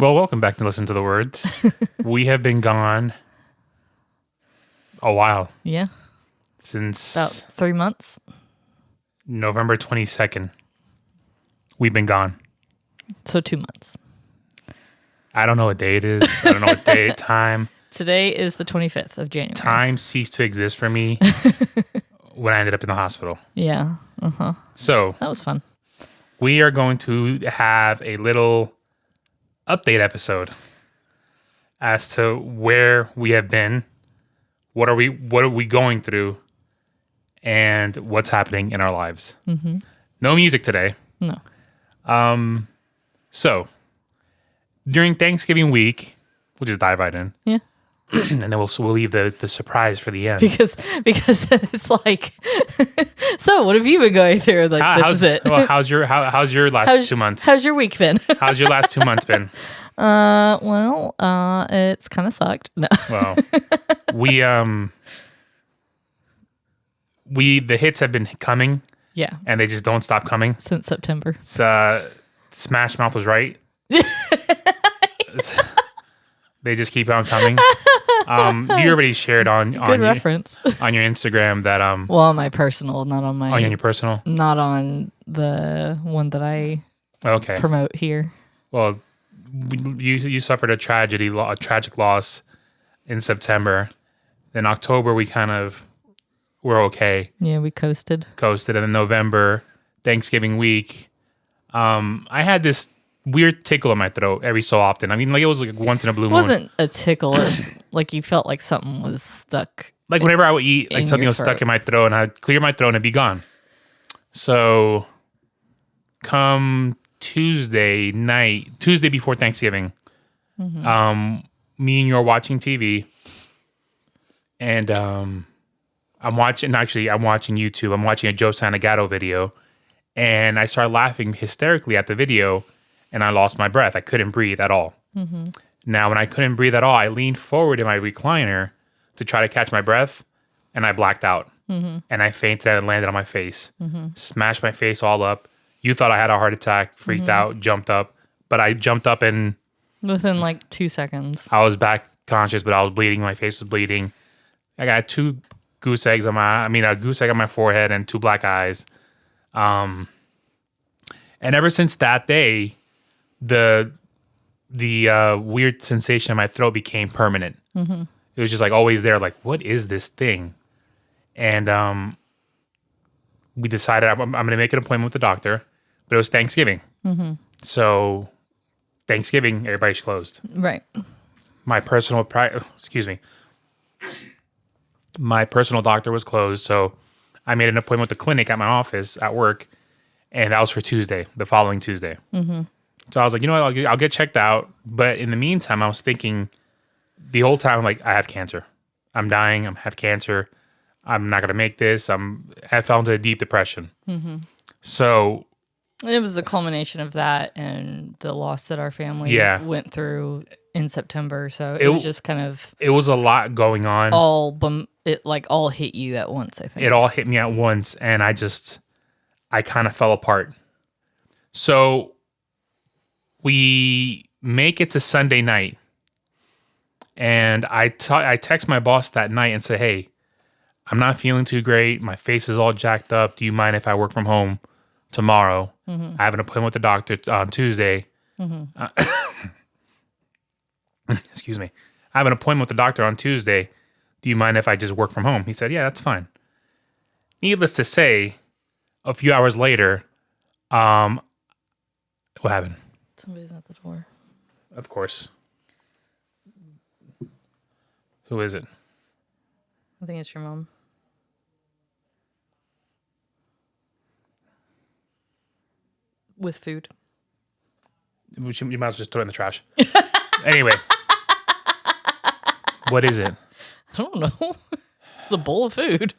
Well, welcome back to Listen to the Words. We have been gone a while. Yeah. Since About 3 months. November 22nd. We've been gone. So 2 months. I don't know what day it is. I don't know what day, time. Today is the 25th of January. Time ceased to exist for me when I ended up in the hospital. Yeah. Uh-huh. So That was fun. we are going to have a little update episode as to where we have been, what are we going through, and what's happening in our lives. Mm-hmm. No music today. No. So during Thanksgiving week, we'll just dive right in. Yeah. And then we'll leave the surprise for the end. Because it's like, so what have you been going through? Like, this is it. Well, how's your last 2 months? How's your week been? How's your last 2 months been? It's kind of sucked. No. Well, the hits have been coming. Yeah. And they just don't stop coming. Since September. Smash Mouth was right. They just keep on coming. You already shared on reference. On your Instagram that Well, on my personal, not on my. on your personal. Not on the one that I Okay. promote here. Well, you suffered a tragic loss in September. In October, we kind of were okay. Yeah, we coasted. And then November, Thanksgiving week, I had this weird tickle in my throat every so often. I mean, like it was like once in a blue moon. It wasn't a tickle. It was like you felt like something was stuck. Like whenever I would eat, like in something your was stuck throat. in my throat, and I'd clear my throat and it'd be gone. So, come Tuesday before Thanksgiving, me and you are watching TV, and I'm watching YouTube. I'm watching a Joe Santagato video, and I started laughing hysterically at the video, and I lost my breath. I couldn't breathe at all. Mm-hmm. Now, when I couldn't breathe at all, I leaned forward in my recliner to try to catch my breath, and I blacked out. Mm-hmm. And I fainted and landed on my face. Mm-hmm. Smashed my face all up. You thought I had a heart attack, freaked out, jumped up. But I jumped up and... Within like 2 seconds. I was back conscious, but I was bleeding. My face was bleeding. I got a goose egg on my forehead and 2 black eyes. And ever since that day, the weird sensation in my throat became permanent. Mm-hmm. It was just like always there. Like, what is this thing? And we decided I'm going to make an appointment with the doctor, but it was Thanksgiving. Mm-hmm. So Thanksgiving, everybody's closed. Right. My personal doctor was closed, so I made an appointment with the clinic at my office at work, and that was for Tuesday, the following Tuesday. Mm-hmm. So I was like, you know what, I'll get checked out. But in the meantime, I was thinking the whole time, like, I have cancer. I'm dying. I have cancer. I'm not going to make this. I fell into a deep depression. Mm-hmm. So... It was the culmination of that and the loss that our family went through in September. So it was just kind of... It was a lot going on. It all hit you at once, I think. It all hit me at once, and I kind of fell apart. So we make it to Sunday night, and I text my boss that night and say, hey, I'm not feeling too great. My face is all jacked up. Do you mind if I work from home tomorrow? Mm-hmm. I have an appointment with the doctor on Tuesday. Mm-hmm. Excuse me. I have an appointment with the doctor on Tuesday. Do you mind if I just work from home? He said, yeah, that's fine. Needless to say, a few hours later, what happened? Somebody's at the door. Of course. Who is it? I think it's your mom. With food. You might as well just throw it in the trash. Anyway. What is it? I don't know. It's a bowl of food.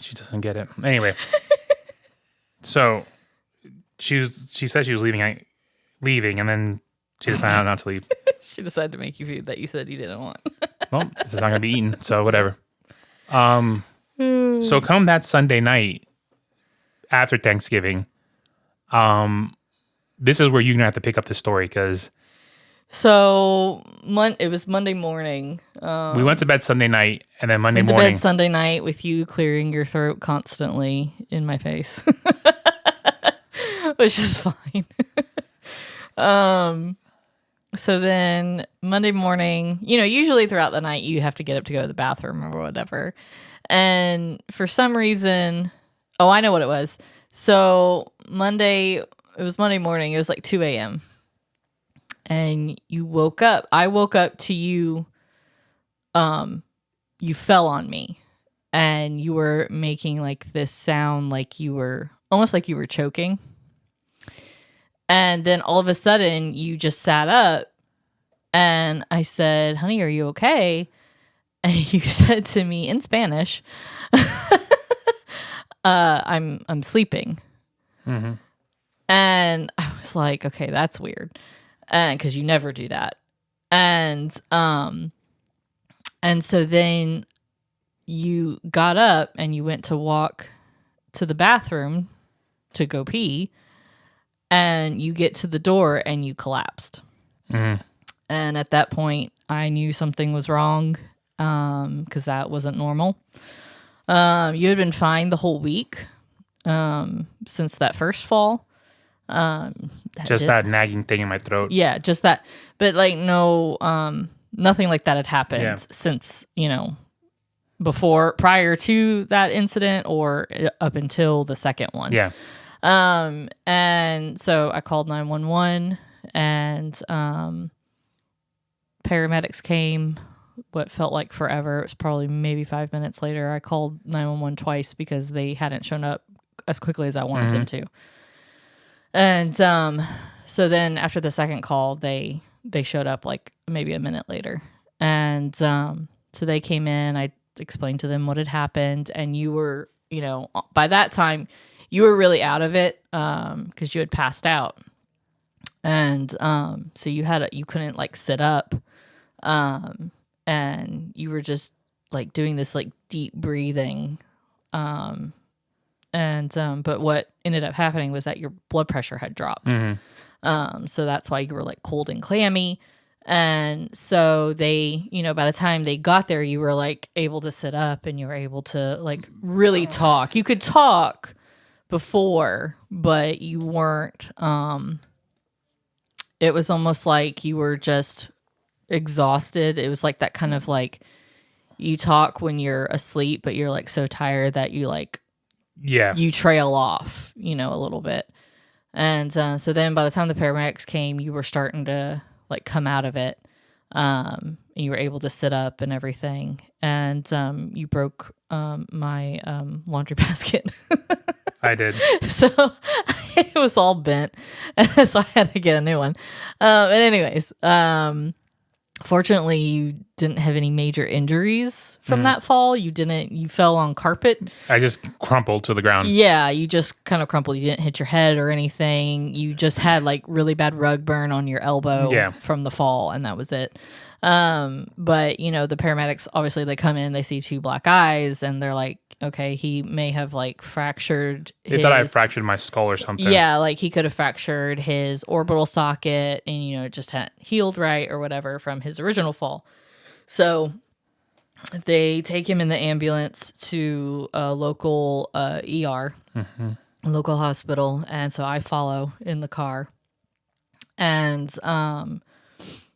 She doesn't get it. Anyway. So she said she was leaving, and then she decided not to leave. She decided to make you food that you said you didn't want. Well, this is not going to be eaten, so whatever. So come that Sunday night after Thanksgiving, this is where you're going to have to pick up the story because So it was Monday morning. We went to bed Sunday night, and then Monday went morning. to bed Sunday night with you clearing your throat constantly in my face, which is fine. So then Monday morning, usually throughout the night you have to get up to go to the bathroom or whatever. And for some reason, I know what it was. So it was Monday morning. It was like 2 a.m. And you woke up. I woke up to you. You fell on me and you were making like this sound like you were almost like you were choking. And then all of a sudden you just sat up and I said, honey, are you okay? And you said to me in Spanish, I'm sleeping. Mm-hmm. And I was like, okay, that's weird. And cause you never do that. And so then you got up and you went to walk to the bathroom to go pee. And you get to the door and you collapsed. Mm-hmm. And at that point, I knew something was wrong because that wasn't normal. You had been fine the whole week since that first fall. That nagging thing in my throat. Yeah, just that. But like no, nothing like that had happened since, prior to that incident or up until the second one. Yeah. And so I called 911 and, paramedics came what felt like forever. It was probably maybe 5 minutes later. I called 911 twice because they hadn't shown up as quickly as I wanted them to. And, so then after the second call, they showed up like maybe a minute later. And, so they came in, I explained to them what had happened and you were, by that time, you were really out of it because you had passed out. And so you couldn't like sit up. And you were just like doing this like deep breathing. But what ended up happening was that your blood pressure had dropped. Mm-hmm. So that's why you were like cold and clammy. And so they, by the time they got there, you were like able to sit up and you were able to like really talk. You could talk before, but you weren't, it was almost like you were just exhausted. It was like that kind of like you talk when you're asleep, but you're like so tired that you like, you trail off, a little bit. And so then by the time the paramedics came, you were starting to like come out of it. And you were able to sit up and everything. And you broke my laundry basket. I did. So it was all bent. So I had to get a new one. And anyways, fortunately you didn't have any major injuries from that fall. You fell on carpet. I just crumpled to the ground. Yeah, you just kind of crumpled. You didn't hit your head or anything. You just had like really bad rug burn on your elbow from the fall, and that was it. But the paramedics, obviously they come in, they see two black eyes and they're like, okay, he may have like fractured They thought I fractured my skull or something. Yeah, like he could have fractured his orbital socket and, it just hadn't healed right or whatever from his original fall. So they take him in the ambulance to a local ER, local hospital. And so I follow in the car. And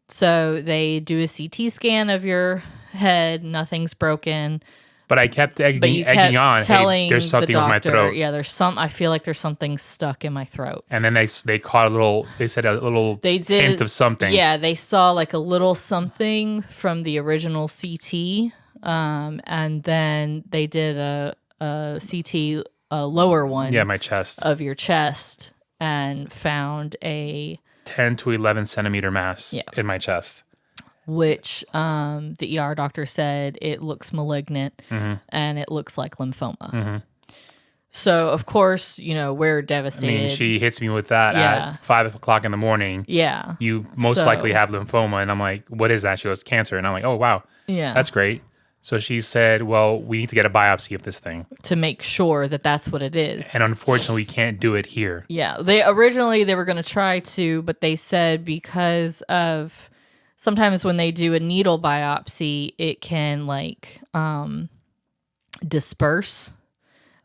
so they do a CT scan of your head. Nothing's broken. But I kept egging on. Hey, there's something with my throat. Yeah, I feel like there's something stuck in my throat. And then they caught they said a little hint of something. Yeah, they saw like a little something from the original CT. And then they did a CT, a lower one. Yeah, my chest. Of your chest and found a 10 to 11 centimeter mass in my chest. Which the ER doctor said it looks malignant and it looks like lymphoma. Mm-hmm. So, of course, we're devastated. I mean, she hits me with that at 5 o'clock in the morning. Yeah. You most likely have lymphoma. And I'm like, what is that? She goes, cancer. And I'm like, oh, wow. Yeah. That's great. So she said, well, we need to get a biopsy of this thing. to make sure that that's what it is. And unfortunately, we can't do it here. Yeah, they were going to try to, but they said because of sometimes when they do a needle biopsy, it can like disperse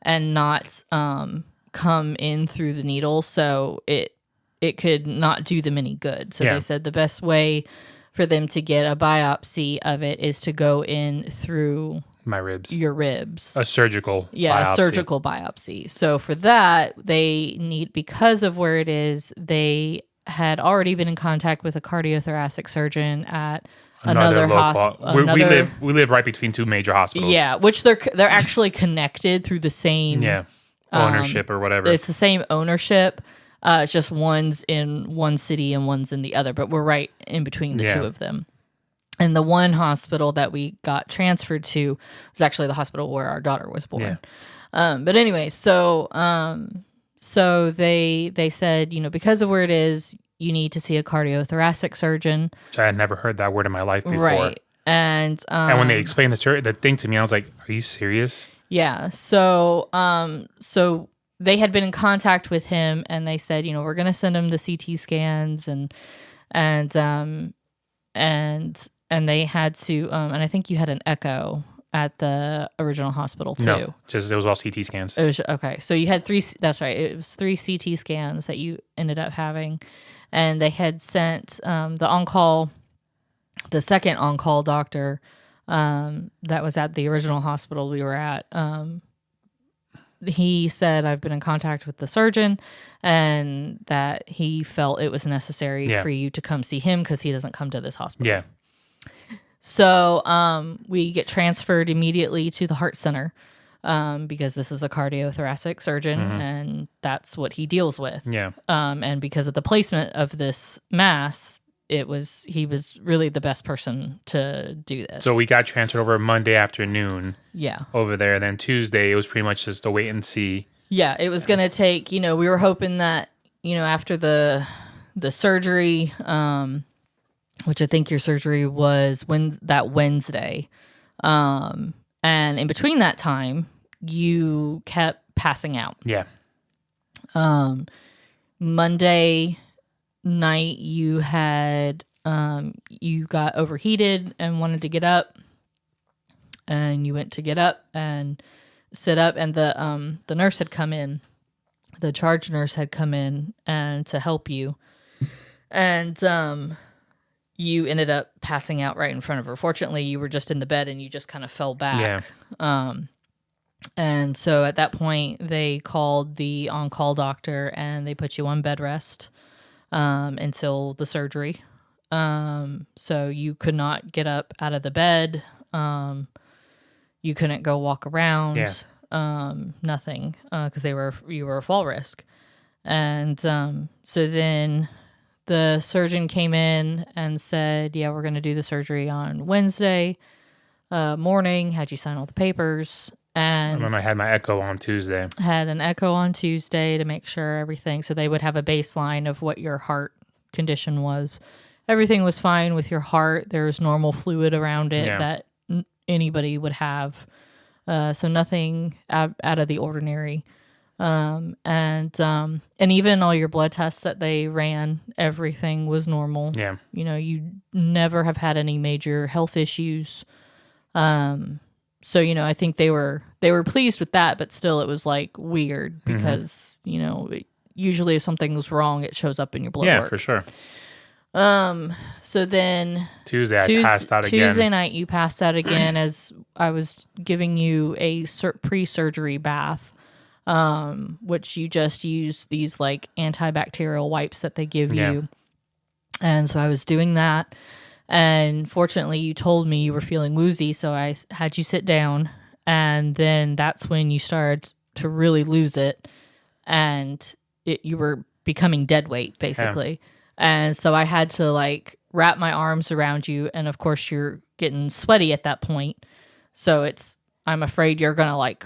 and not come in through the needle, so it could not do them any good. So they said the best way for them to get a biopsy of it is to go in through My ribs. your ribs. A surgical Yeah, biopsy. a surgical biopsy. So for that, they need, because of where it is, they had already been in contact with a cardiothoracic surgeon at another hospital. We live right between two major hospitals. Yeah, which they're actually connected through the same ownership or whatever. It's the same ownership. It's just one's in one city and one's in the other, but we're right in between the two of them. And the one hospital that we got transferred to was actually the hospital where our daughter was born. Yeah. But anyway, so they said, you know, because of where it is, you need to see a cardiothoracic surgeon. Which I had never heard that word in my life before. Right. And when they explained the thing to me, I was like, are you serious? Yeah. So they had been in contact with him, and they said, you know, we're going to send him the CT scans and they had to, and I think you had an echo at the original hospital too. No, just it was all CT scans. It was okay. So you had three. That's right. It was 3 CT scans that you ended up having, and they had sent the second on-call doctor that was at the original hospital we were at. He said, I've been in contact with the surgeon and that he felt it was necessary for you to come see him because he doesn't come to this hospital. Yeah. So we get transferred immediately to the heart center because this is a cardiothoracic surgeon and that's what he deals with. Yeah. And because of the placement of this mass, he was really the best person to do this. So we got transferred over Monday afternoon. Yeah. Over there. Then Tuesday, it was pretty much just a wait and see. Yeah, it was going to take, you know, we were hoping that, you know, after the surgery, which I think your surgery was that Wednesday. And in between that time, you kept passing out. Yeah. Monday night you had you got overheated and wanted to get up, and you went to get up and sit up, and the nurse had come in, the charge nurse had come in and to help you, and you ended up passing out right in front of her. Fortunately, you were just in the bed and you just kind of fell back. Yeah. And so at that point they called the on-call doctor and they put you on bed rest until the surgery. So you could not get up out of the bed. You couldn't go walk around. Nothing, because you were a fall risk. And so then the surgeon came in and said, yeah, we're going to do the surgery on Wednesday morning. Had you sign all the papers. And I remember I had my echo on Tuesday. Had an echo on Tuesday to make sure everything. So they would have a baseline of what your heart condition was. Everything was fine with your heart. There's normal fluid around it that anybody would have. So nothing out of the ordinary. And even all your blood tests that they ran, everything was normal. Yeah. You know, you never have had any major health issues. So, you know, I think they were pleased with that, but still it was like weird because, you know, usually if something's wrong, it shows up in your blood work. Yeah, for sure. So then Tuesday I passed out again. Tuesday night you passed out again as I was giving you a pre-surgery bath, which you just use these like antibacterial wipes that they give you. And so I was doing that. And fortunately, you told me you were feeling woozy, so I had you sit down, and then that's when you started to really lose it, and you were becoming dead weight, basically. Yeah. And so I had to, like, wrap my arms around you, and of course, you're getting sweaty at that point, so I'm afraid you're going to, like,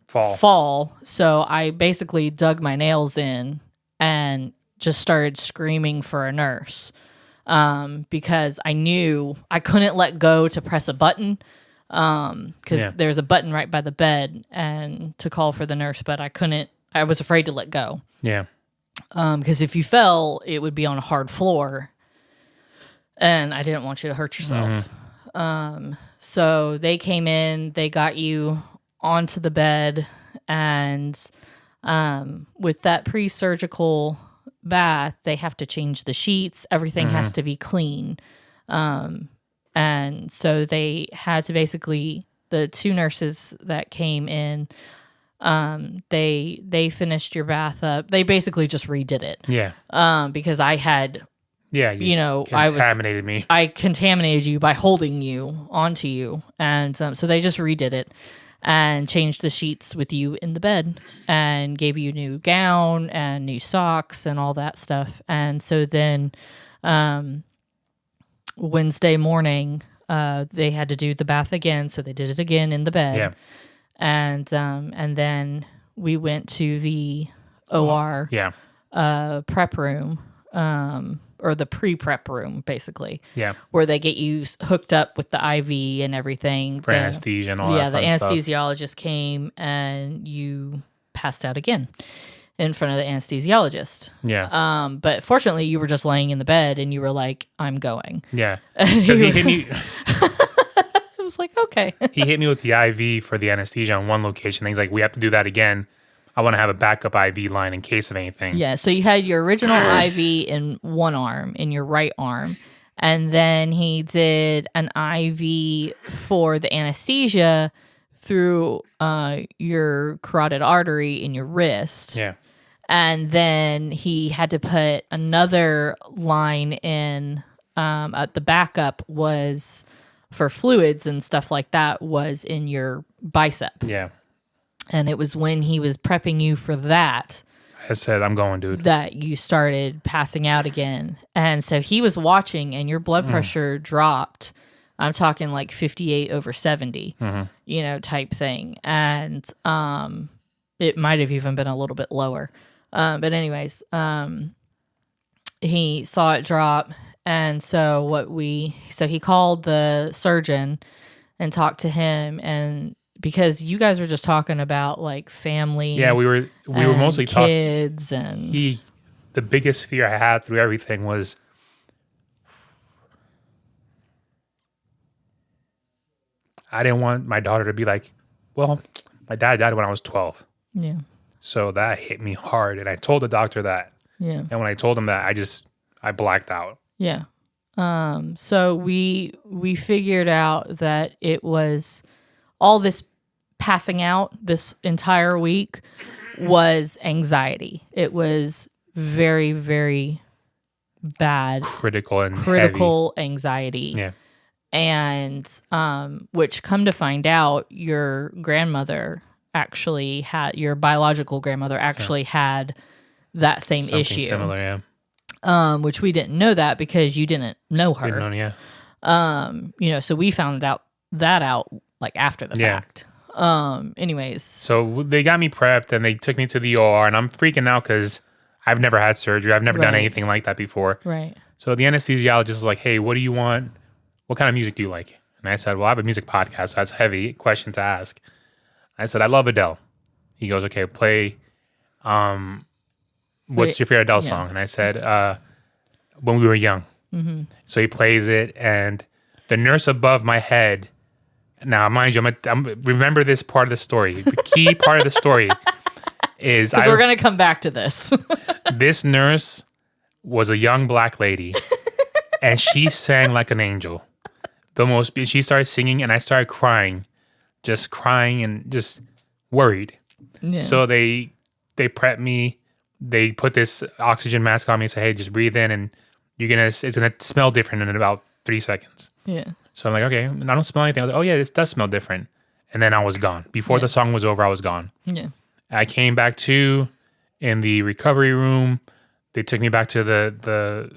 fall. So I basically dug my nails in and just started screaming for a nurse. Because I knew I couldn't let go to press a button, because there's a button right by the bed and to call for the nurse, but I was afraid to let go. Yeah. Because if you fell, it would be on a hard floor, and I didn't want you to hurt yourself. So they came in, they got you onto the bed, and with that pre-surgical bath, they have to change the sheets. Everything has to be clean. And so they had to basically, the two nurses that came in, they finished your bath up. They basically just redid it. Yeah. Because I had, contaminated me. I contaminated you by holding you onto you. And so they just redid it and changed the sheets with you in the bed and gave you a new gown and new socks and all that stuff. And so then, Wednesday morning, they had to do the bath again, so they did it again in the bed. Yeah. And then we went to the OR prep room, or the pre-prep room, basically. Yeah. Where they get you hooked up with the IV and everything. For anesthesia and all that Yeah, the stuff. anesthesiologist came and you passed out again in front of the anesthesiologist. Yeah. But fortunately, you were just laying in the bed and you were like, I'm going. Yeah. Because he hit me. I was like, okay. He hit me with the IV for the anesthesia on one location. He's like, we have to do that again. I want to have a backup IV line in case of anything. Yeah. So you had your original IV in one arm, in your right arm. And then he did an IV for the anesthesia through your carotid artery in your wrist. Yeah. And then he had to put another line in. The backup was for fluids and stuff like that was in your bicep. Yeah. And it was when he was prepping you for that. I said, I'm going, dude. That you started passing out again. And so he was watching and your blood pressure dropped. I'm talking like 58/70, type thing. And it might have even been a little bit lower. But anyways, he saw it drop. And so he called the surgeon and talked to him. And because you guys were just talking about like family. Yeah, we were mostly talking kids and the biggest fear I had through everything was I didn't want my daughter to be like, well, my dad died when I was 12. Yeah. So that hit me hard. And I told the doctor that. Yeah. And when I told him that, I blacked out. Yeah. So we figured out that it was all this passing out this entire week was anxiety. It was very, very bad. Critical heavy. Anxiety. Yeah. And which come to find out, your grandmother actually had, your biological grandmother actually had that same Something issue. Similar, yeah. Which we didn't know that because you didn't know her. Didn't know, yeah. So we found out like after the fact. Anyways. So they got me prepped and they took me to the OR and I'm freaking out because I've never had surgery. I've never done anything like that before. Right. So the anesthesiologist is like, hey, what do you want? What kind of music do you like? And I said, well, I have a music podcast, so that's a heavy question to ask. I said, I love Adele. He goes, okay, play, what's your favorite Adele song? And I said, When We Were Young. Mm-hmm. So he plays it, and the nurse above my head, now mind you, I'm remember this part of the story. The key part of the story is... Because we're going to come back to this. This nurse was a young black lady, and she sang like an angel. She started singing, and I started crying and just worried. Yeah. So they prepped me. They put this oxygen mask on me and said, hey, just breathe in, and it's gonna smell different in about 3 seconds. Yeah. So I'm like, okay, and I don't smell anything. I was like, oh yeah, this does smell different. And then I was gone. Before the song was over, I was gone. Yeah. I came back in the recovery room. They took me back to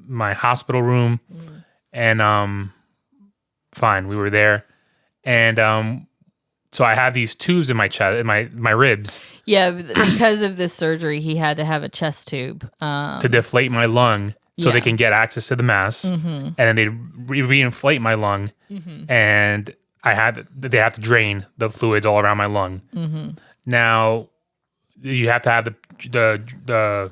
my hospital room, and fine, we were there, and so I had these tubes in my chest, in my ribs. Yeah, because of this surgery, he had to have a chest tube to deflate my lung, so they can get access to the mass, and then they reinflate my lung, and they have to drain the fluids all around my lung. Mm-hmm. Now, you have to have the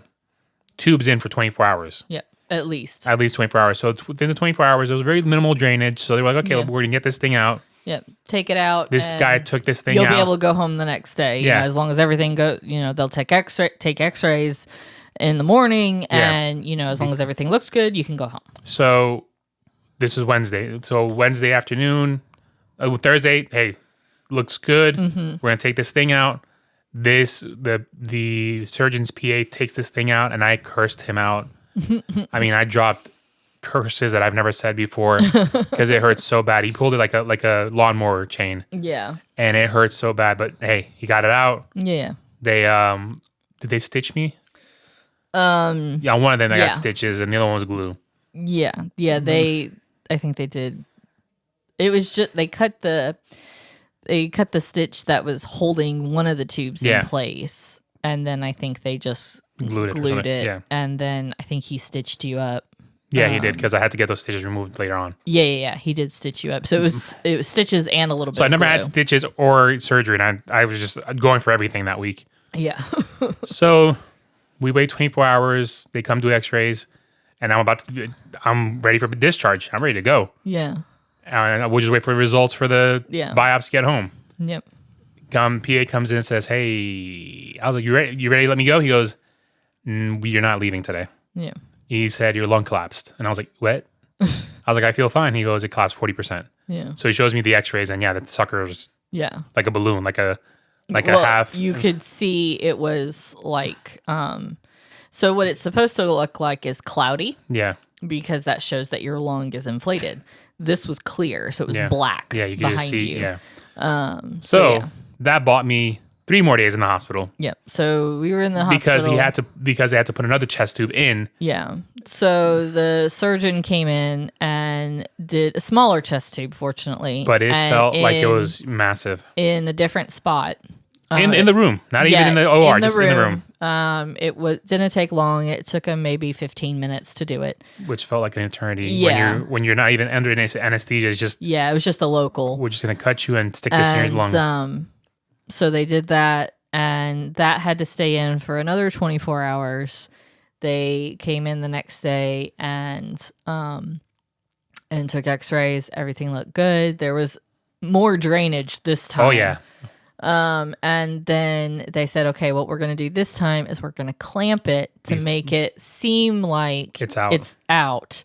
tubes in for 24 hours. Yep, at least. At least 24 hours. So within the 24 hours, there was very minimal drainage. So they were like, okay, Yeah. we're going to get this thing out. Yep, take it out. This guy took this thing you'll out. You'll be able to go home the next day. You know, as long as everything they'll take x-rays in the morning, and, as long as everything looks good, you can go home. So this was Wednesday. So Wednesday afternoon, Thursday, hey, looks good. Mm-hmm. We're going to take this thing out. The surgeon's PA takes this thing out, and I cursed him out. I mean, I dropped curses that I've never said before because it hurt so bad. He pulled it like a lawnmower chain. Yeah. And it hurt so bad, but hey, he got it out. Yeah. They did they stitch me? Yeah, one of them got stitches and the other one was glue. Yeah. Yeah, I think they did. It was just they cut the stitch that was holding one of the tubes in place, and then I think they just glued it. Yeah. And then I think he stitched you up. Yeah, he did, because I had to get those stitches removed later on. Yeah. He did stitch you up. So it was stitches and a little bit. So I never had stitches or surgery, and I was just going for everything that week. Yeah. So we wait 24 hours. They come do X-rays, and I'm ready for discharge. I'm ready to go. Yeah. And we'll just wait for the results for the biopsy at home. Yep. PA comes in and says, "Hey," I was like, "You ready? You ready to let me go?" He goes, "You're not leaving today." Yeah. He said, "Your lung collapsed." And I was like, "What?" I was like, "I feel fine." He goes, "It collapsed 40%. Yeah. So he shows me the x-rays, and that sucker was like a balloon, like a half. You could see it was like, so what it's supposed to look like is cloudy. Yeah. Because that shows that your lung is inflated. This was clear, so it was black. Yeah, you could just see. You. Yeah. So that bought me 3 more days in the hospital. Yep. So we were in the hospital because they had to put another chest tube in. Yeah. So the surgeon came in and did a smaller chest tube, fortunately. But it felt like it was massive. In a different spot. In the room. Not even in the OR, just in the room. It didn't take long. It took him maybe 15 minutes to do it. Which felt like an eternity. Yeah. When you're not even under anesthesia. It's just... Yeah, it was just a local. We're just going to cut you and stick this in your lung. So they did that, and that had to stay in for another 24 hours. They came in the next day and took x-rays. Everything looked good. There was more drainage this time. Oh, yeah. And then they said, okay, what we're going to do this time is we're going to clamp it to make it seem like it's out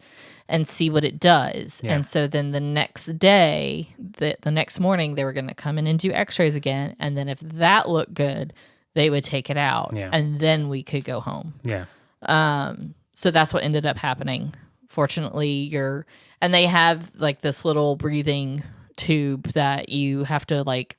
and see what it does. Yeah. And so then the next day, the next morning, they were going to come in and do x-rays again. And then if that looked good, they would take it out. Yeah. And then we could go home. Yeah. So that's what ended up happening. Fortunately, and they have like this little breathing tube that you have to like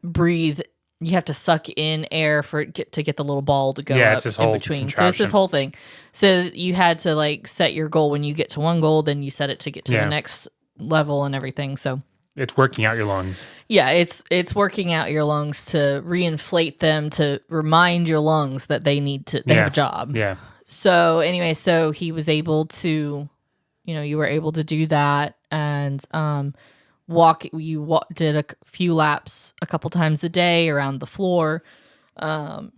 breathe. You have to suck in air to get the little ball to go up in between. So it's this whole thing. So you had to like set your goal. When you get to one goal, then you set it to get to the next level and everything. So it's working out your lungs. Yeah, it's working out your lungs to reinflate them, to remind your lungs that they have a job. Yeah. So anyway, so he was able to, you were able to do that and did a few laps a couple times a day around the floor, and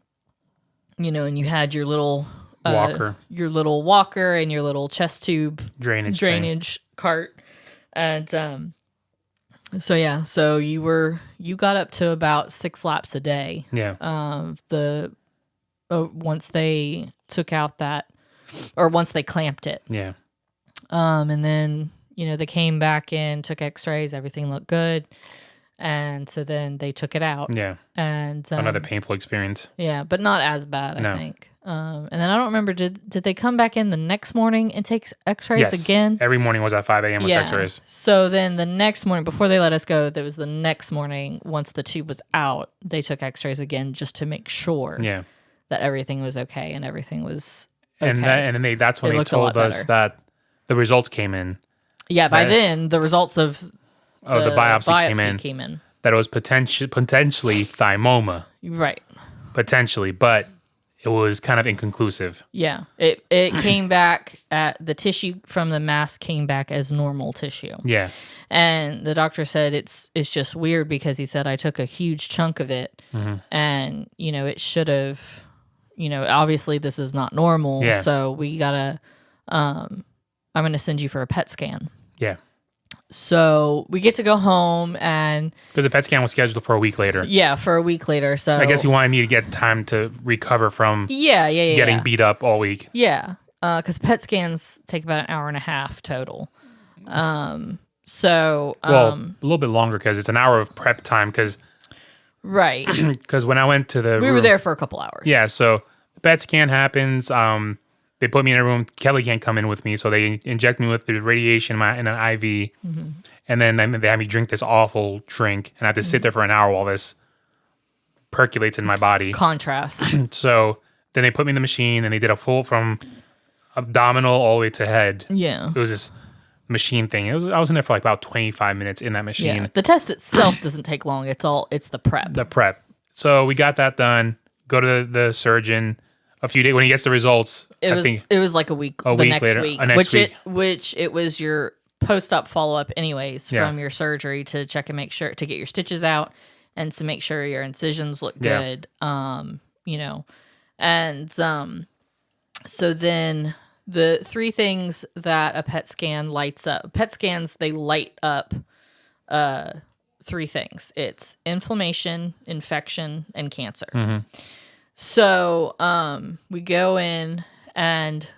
you had your little walker, and your little chest tube drainage cart, and so you got up to about 6 laps a day. Yeah. Once they took out once they clamped it. Yeah. And then they came back in, took x-rays, everything looked good. And so then they took it out. Yeah. And another painful experience. Yeah, but not as bad, I think. And then I don't remember, did they come back in the next morning and take x-rays again? Every morning was at 5 a.m. with x-rays. So then the next morning, before they let us go, there was the next morning, once the tube was out, they took x-rays again just to make sure that everything was okay and everything was okay. And then that's when they told us that the results came in. Yeah, by then the results of the biopsy came in. That it was potentially thymoma. Right. Potentially, but it was kind of inconclusive. Yeah. It came back the tissue from the mass came back as normal tissue. Yeah. And the doctor said it's just weird because he said I took a huge chunk of it and, it should have, obviously this is not normal. Yeah. So we gotta, I'm going to send you for a PET scan. Yeah. So we get to go home and... Because the PET scan was scheduled for a week later. Yeah, for a week later. So I guess he wanted me to get time to recover from getting beat up all week. Yeah, because PET scans take about an hour and a half total. A little bit longer because it's an hour of prep time. Right. Because when I went to the we room, were there for a couple hours. Yeah, so the PET scan happens. They put me in a room. Kelly can't come in with me, so they inject me with the radiation in an IV, and then they have me drink this awful drink, and I have to sit there for an hour while this percolates in my body. Contrast. So then they put me in the machine, and they did a full from abdominal all the way to head. Yeah. It was this machine thing. I was in there for like about 25 minutes in that machine. Yeah. The test itself doesn't take long. It's the prep. The prep. So we got that done. Go to the surgeon. A few days when he gets the results, it was like a week. The next later, week, which it was your post-op follow-up, anyways, from your surgery to check and make sure to get your stitches out and to make sure your incisions look good. And so then the three things that a PET scan lights up. PET scans, they light up three things. It's inflammation, infection, and cancer. So we go in, and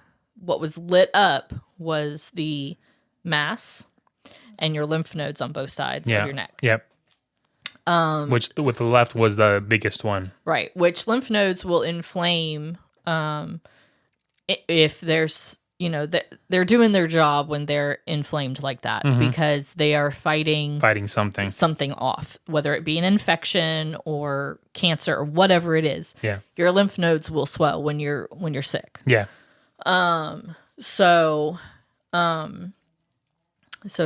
what was lit up was the mass and your lymph nodes on both sides of your neck. Yep. Which with the left was the biggest one. Right. Which lymph nodes will inflame if there's, they're doing their job when they're inflamed like that because they are fighting something off, whether it be an infection or cancer or whatever it is. Yeah. Your lymph nodes will swell when you're sick. Yeah. So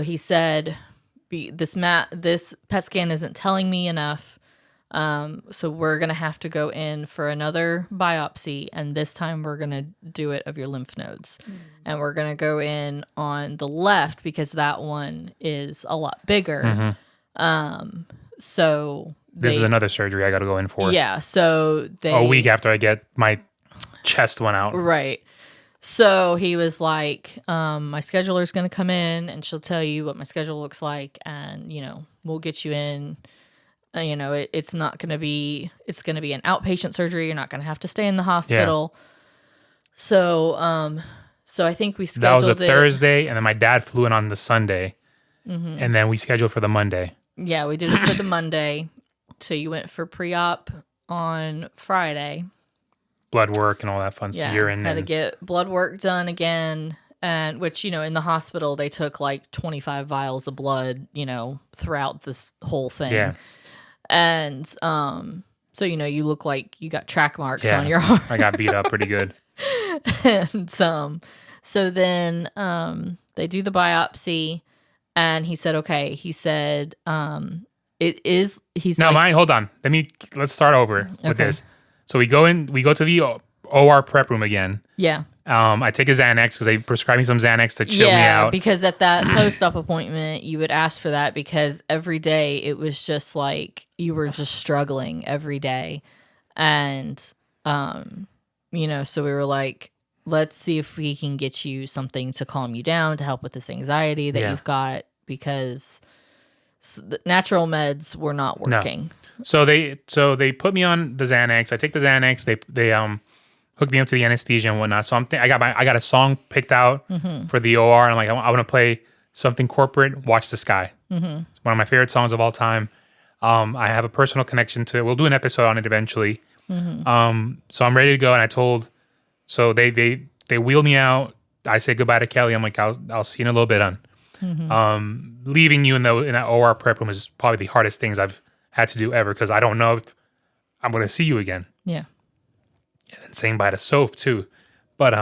he said this PET scan isn't telling me enough. So we're going to have to go in for another biopsy, and this time we're going to do it of your lymph nodes. And we're going to go in on the left because that one is a lot bigger. So this is another surgery I got to go in for. Yeah. So a week after I get my chest one out. Right. So he was like, my scheduler's going to come in and she'll tell you what my schedule looks like. And, we'll get you in. It's not going to be, it's going to be an outpatient surgery. You're not going to have to stay in the hospital. Yeah. So I think we scheduled that was a Thursday, and then my dad flew in on the Sunday, and then we scheduled for the Monday. Yeah, we did it for the Monday. So you went for pre-op on Friday. Blood work and all that fun stuff. Urine. Had to get blood work done again. And which, in the hospital, they took like 25 vials of blood, throughout this whole thing. Yeah. And so, you look like you got track marks on your arm. I got beat up pretty good. And so then they do the biopsy, and he said, okay, it is, hold on. Let's start over with this. So we go to the OR prep room again. Yeah. I take a Xanax because they prescribed me some Xanax to chill me out. Yeah, because at that post-op appointment, you would ask for that because every day it was just like you were just struggling every day. And, so we were like, let's see if we can get you something to calm you down, to help with this anxiety that you've got, because the natural meds were not working. No. So they put me on the Xanax. I take the Xanax. They hooked me up to the anesthesia and whatnot. So I got a song picked out for the OR, and I'm like, I want to play something corporate. Watch the Sky. It's one of my favorite songs of all time. I have a personal connection to it. We'll do an episode on it eventually. So I'm ready to go, and so they wheel me out. I say goodbye to Kelly. I'm like, I'll see you in a little bit, on. Leaving you in that OR prep room is probably the hardest things I've had to do ever, because I don't know if I'm going to see you again. Yeah. And then saying bye to Soph too. But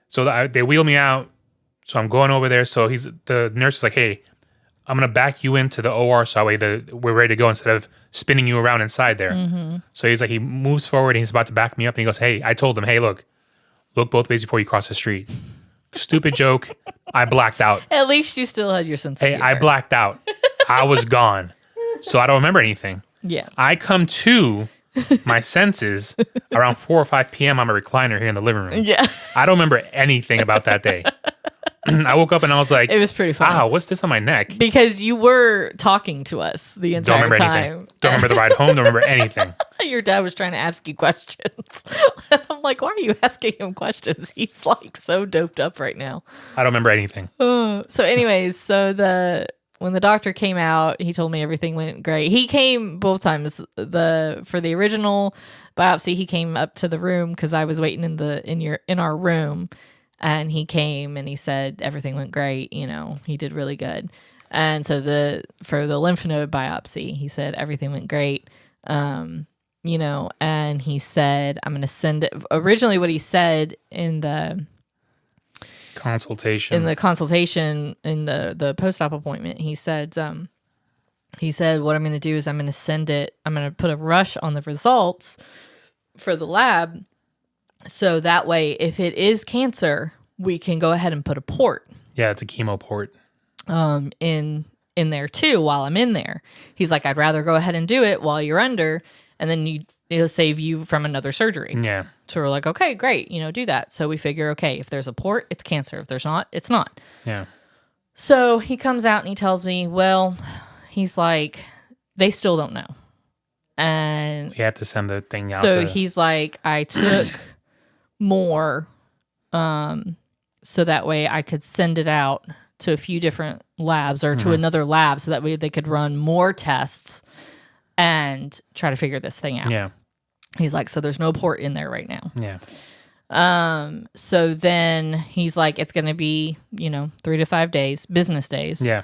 so they wheel me out. So I'm going over there. So the nurse is like, hey, I'm going to back you into the OR so that way we're ready to go instead of spinning you around inside there. Mm-hmm. So he's like, he moves forward and he's about to back me up. And he goes, hey, I told him, hey, look both ways before you cross the street. Stupid joke. I blacked out. At least you still had your sense of humor. I blacked out. I was gone. So I don't remember anything. Yeah. I come to my senses around 4 or 5 p.m. on a recliner here in the living room. Yeah. I don't remember anything about that day. I woke up and I was like, it was pretty funny. Wow, what's this on my neck? Because you were talking to us the entire Don't remember time. anything. Don't remember the ride home. Don't remember anything. Your dad was trying to ask you questions. And I'm like, why are you asking him questions? He's like so doped up right now. I don't remember anything. So anyways, when the doctor came out, he told me everything went great. He came both times. For the original biopsy, he came up to the room because I was waiting in our room, and he came and he said everything went great. You know, he did really good. And so for the lymph node biopsy, he said everything went great. You know, and he said I'm going to send it. Originally, what he said in the consultation in the post-op appointment, he said what I'm going to do is I'm going to put a rush on the results for the lab, so that way if it is cancer, we can go ahead and put a port it's a chemo port in there too while I'm in there. He's like, I'd rather go ahead and do it while you're under, and then it'll save you from another surgery. Yeah. So we're like, okay, great, do that. So we figure, okay, if there's a port, it's cancer. If there's not, it's not. Yeah. So he comes out and he tells me, well, he's like, they still don't know. And we have to send the thing out. So he's like, I took more so that way I could send it out to a few different labs or to another lab so that way they could run more tests and try to figure this thing out. Yeah. He's like, so there's no port in there right now. Yeah. So then he's like, it's going to be, 3 to 5 days, business days. Yeah.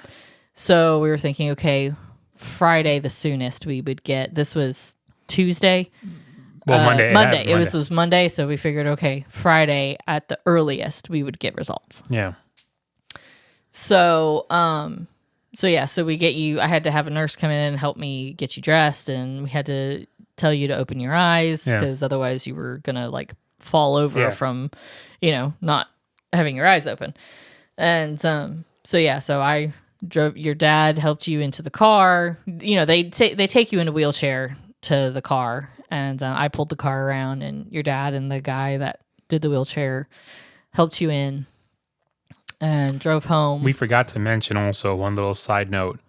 So we were thinking, okay, Friday, the soonest we would get, this was Tuesday. Well, Monday. Monday. It was Monday. So we figured, okay, Friday at the earliest we would get results. Yeah. So, so we get you, I had to have a nurse come in and help me get you dressed, and we had to tell you to open your eyes because otherwise you were going to like fall over from, not having your eyes open. And, so I drove, your dad helped you into the car. They take you in a wheelchair to the car, and I pulled the car around, and your dad and the guy that did the wheelchair helped you in and drove home. We forgot to mention also one little side note.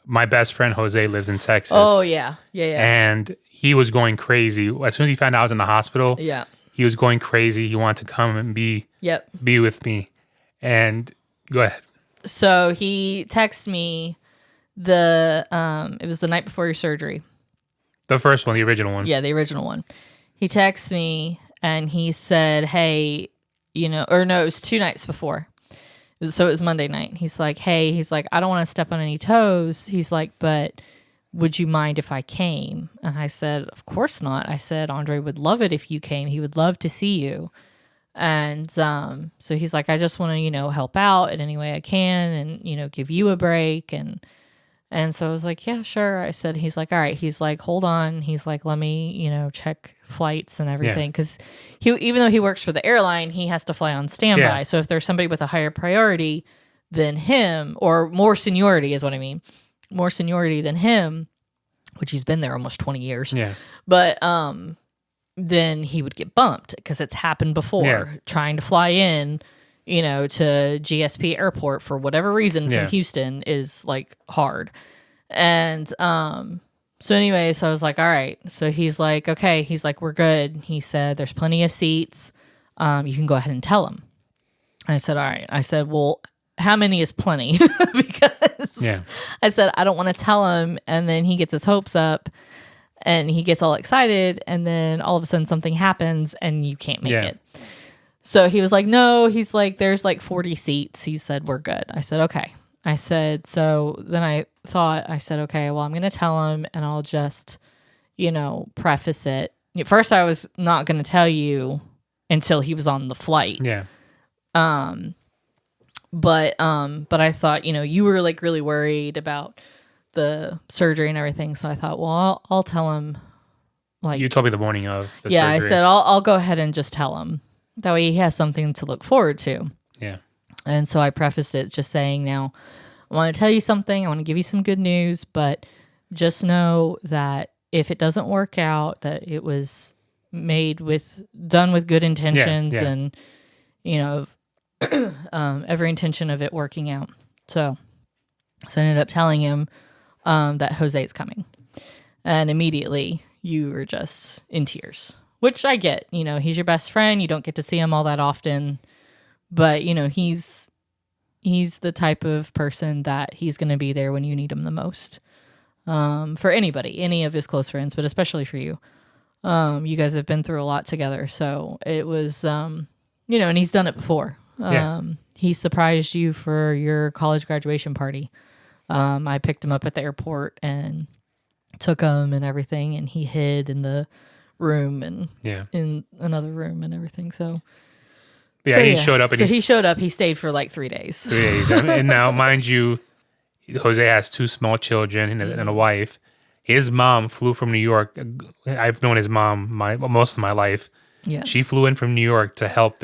My best friend Jose lives in Texas. Oh yeah. And he was going crazy as soon as he found out I was in the hospital. Yeah, he was going crazy. He wanted to come and be with me. And go ahead. So he texted me it was the night before your surgery. The first one, the original one. Yeah, the original one. He texted me and he said, hey, it was 2 nights before. So it was Monday night. He's like, hey, I don't want to step on any toes. He's like, but would you mind if I came? And I said, of course not. I said, Andre would love it if you came. He would love to see you. And so he's like, I just want to, help out in any way I can and, give you a break. And so I was like, yeah, sure. I said, he's like, all right. He's like, hold on. He's like, let me, check flights and everything. Because even though he works for the airline, he has to fly on standby. Yeah. So if there's somebody with a higher priority than him, or more seniority is what I mean, more seniority than him, which he's been there almost 20 years. Yeah. But then he would get bumped because it's happened before trying to fly in, to GSP airport for whatever reason from Houston is like hard. And so anyway, so I was like, all right. So he's like, okay. He's like, we're good. He said, there's plenty of seats. You can go ahead and tell him. I said, all right. I said, well, how many is plenty? Because I said, I don't want to tell him. And then he gets his hopes up and he gets all excited. And then all of a sudden something happens and you can't make it. So he was like, no, he's like, there's like 40 seats. He said, we're good. I said, okay. I said, so then I said, okay, well, I'm going to tell him and I'll just, preface it. First, I was not going to tell you until he was on the flight. Yeah. But I thought, you were like really worried about the surgery and everything. So I thought, well, I'll tell him. Like, you told me the morning of the yeah, surgery. I said, I'll go ahead and just tell him. That way he has something to look forward to. Yeah. And so I prefaced it just saying, now, I want to tell you something. I want to give you some good news, but just know that if it doesn't work out, that it was done with good intentions and, every intention of it working out. So I ended up telling him that Jose is coming. And immediately you were just in tears, which I get. He's your best friend. You don't get to see him all that often. But, he's the type of person that he's going to be there when you need him the most. For anybody, any of his close friends, but especially for you. You guys have been through a lot together. So it was, and he's done it before. He surprised you for your college graduation party. I picked him up at the airport and took him and everything, and he hid in the room and in another room and everything. So he showed up. And he showed up. He stayed for like 3 days. 3 days. And now, mind you, Jose has 2 small children and a wife. His mom flew from New York. I've known his mom most of my life. Yeah. She flew in from New York to help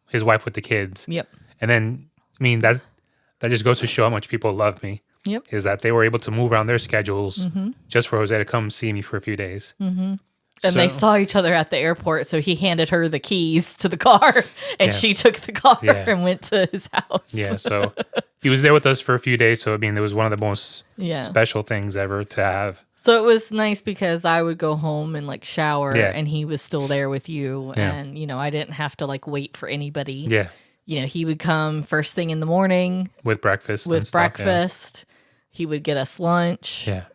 his wife with the kids. Yep. And then, that just goes to show how much people love me. Yep. Is that they were able to move around their schedules just for Jose to come see me for a few days. Mm-hmm. And they saw each other at the airport, so he handed her the keys to the car, and she took the car and went to his house. Yeah, so he was there with us for a few days, so it was one of the most special things ever to have. So it was nice because I would go home and like shower, and he was still there with you, and I didn't have to like wait for anybody. Yeah. He would come first thing in the morning with breakfast. He would get us lunch. Yeah.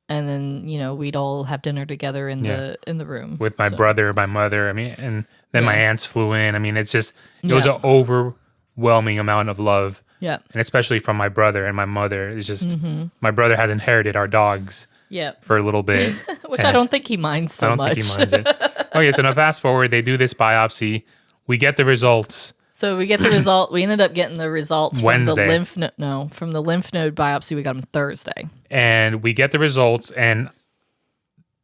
And then, we'd all have dinner together in the room. With my brother, my mother, and then my aunts flew in. It's just, it was an overwhelming amount of love. Yeah. And especially from my brother and my mother. It's just, my brother has inherited our dogs for a little bit. Which I don't think he minds so much. I don't think he minds it. Okay, so now fast forward, they do this biopsy. We get the results. So we get the result. We ended up getting the results Wednesday. From the lymph node. No, from the lymph node biopsy. We got them Thursday. And we get the results, and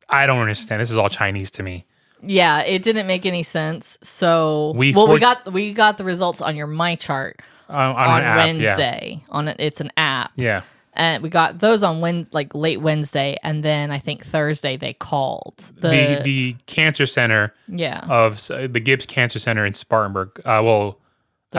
I don't understand. This is all Chinese to me. Yeah, it didn't make any sense. So we got the results on your My Chart on Wednesday. Yeah. It's an app. Yeah. And we got those on late Wednesday, and then I think Thursday they called the cancer center. Yeah. Of the Gibbs Cancer Center in Spartanburg. I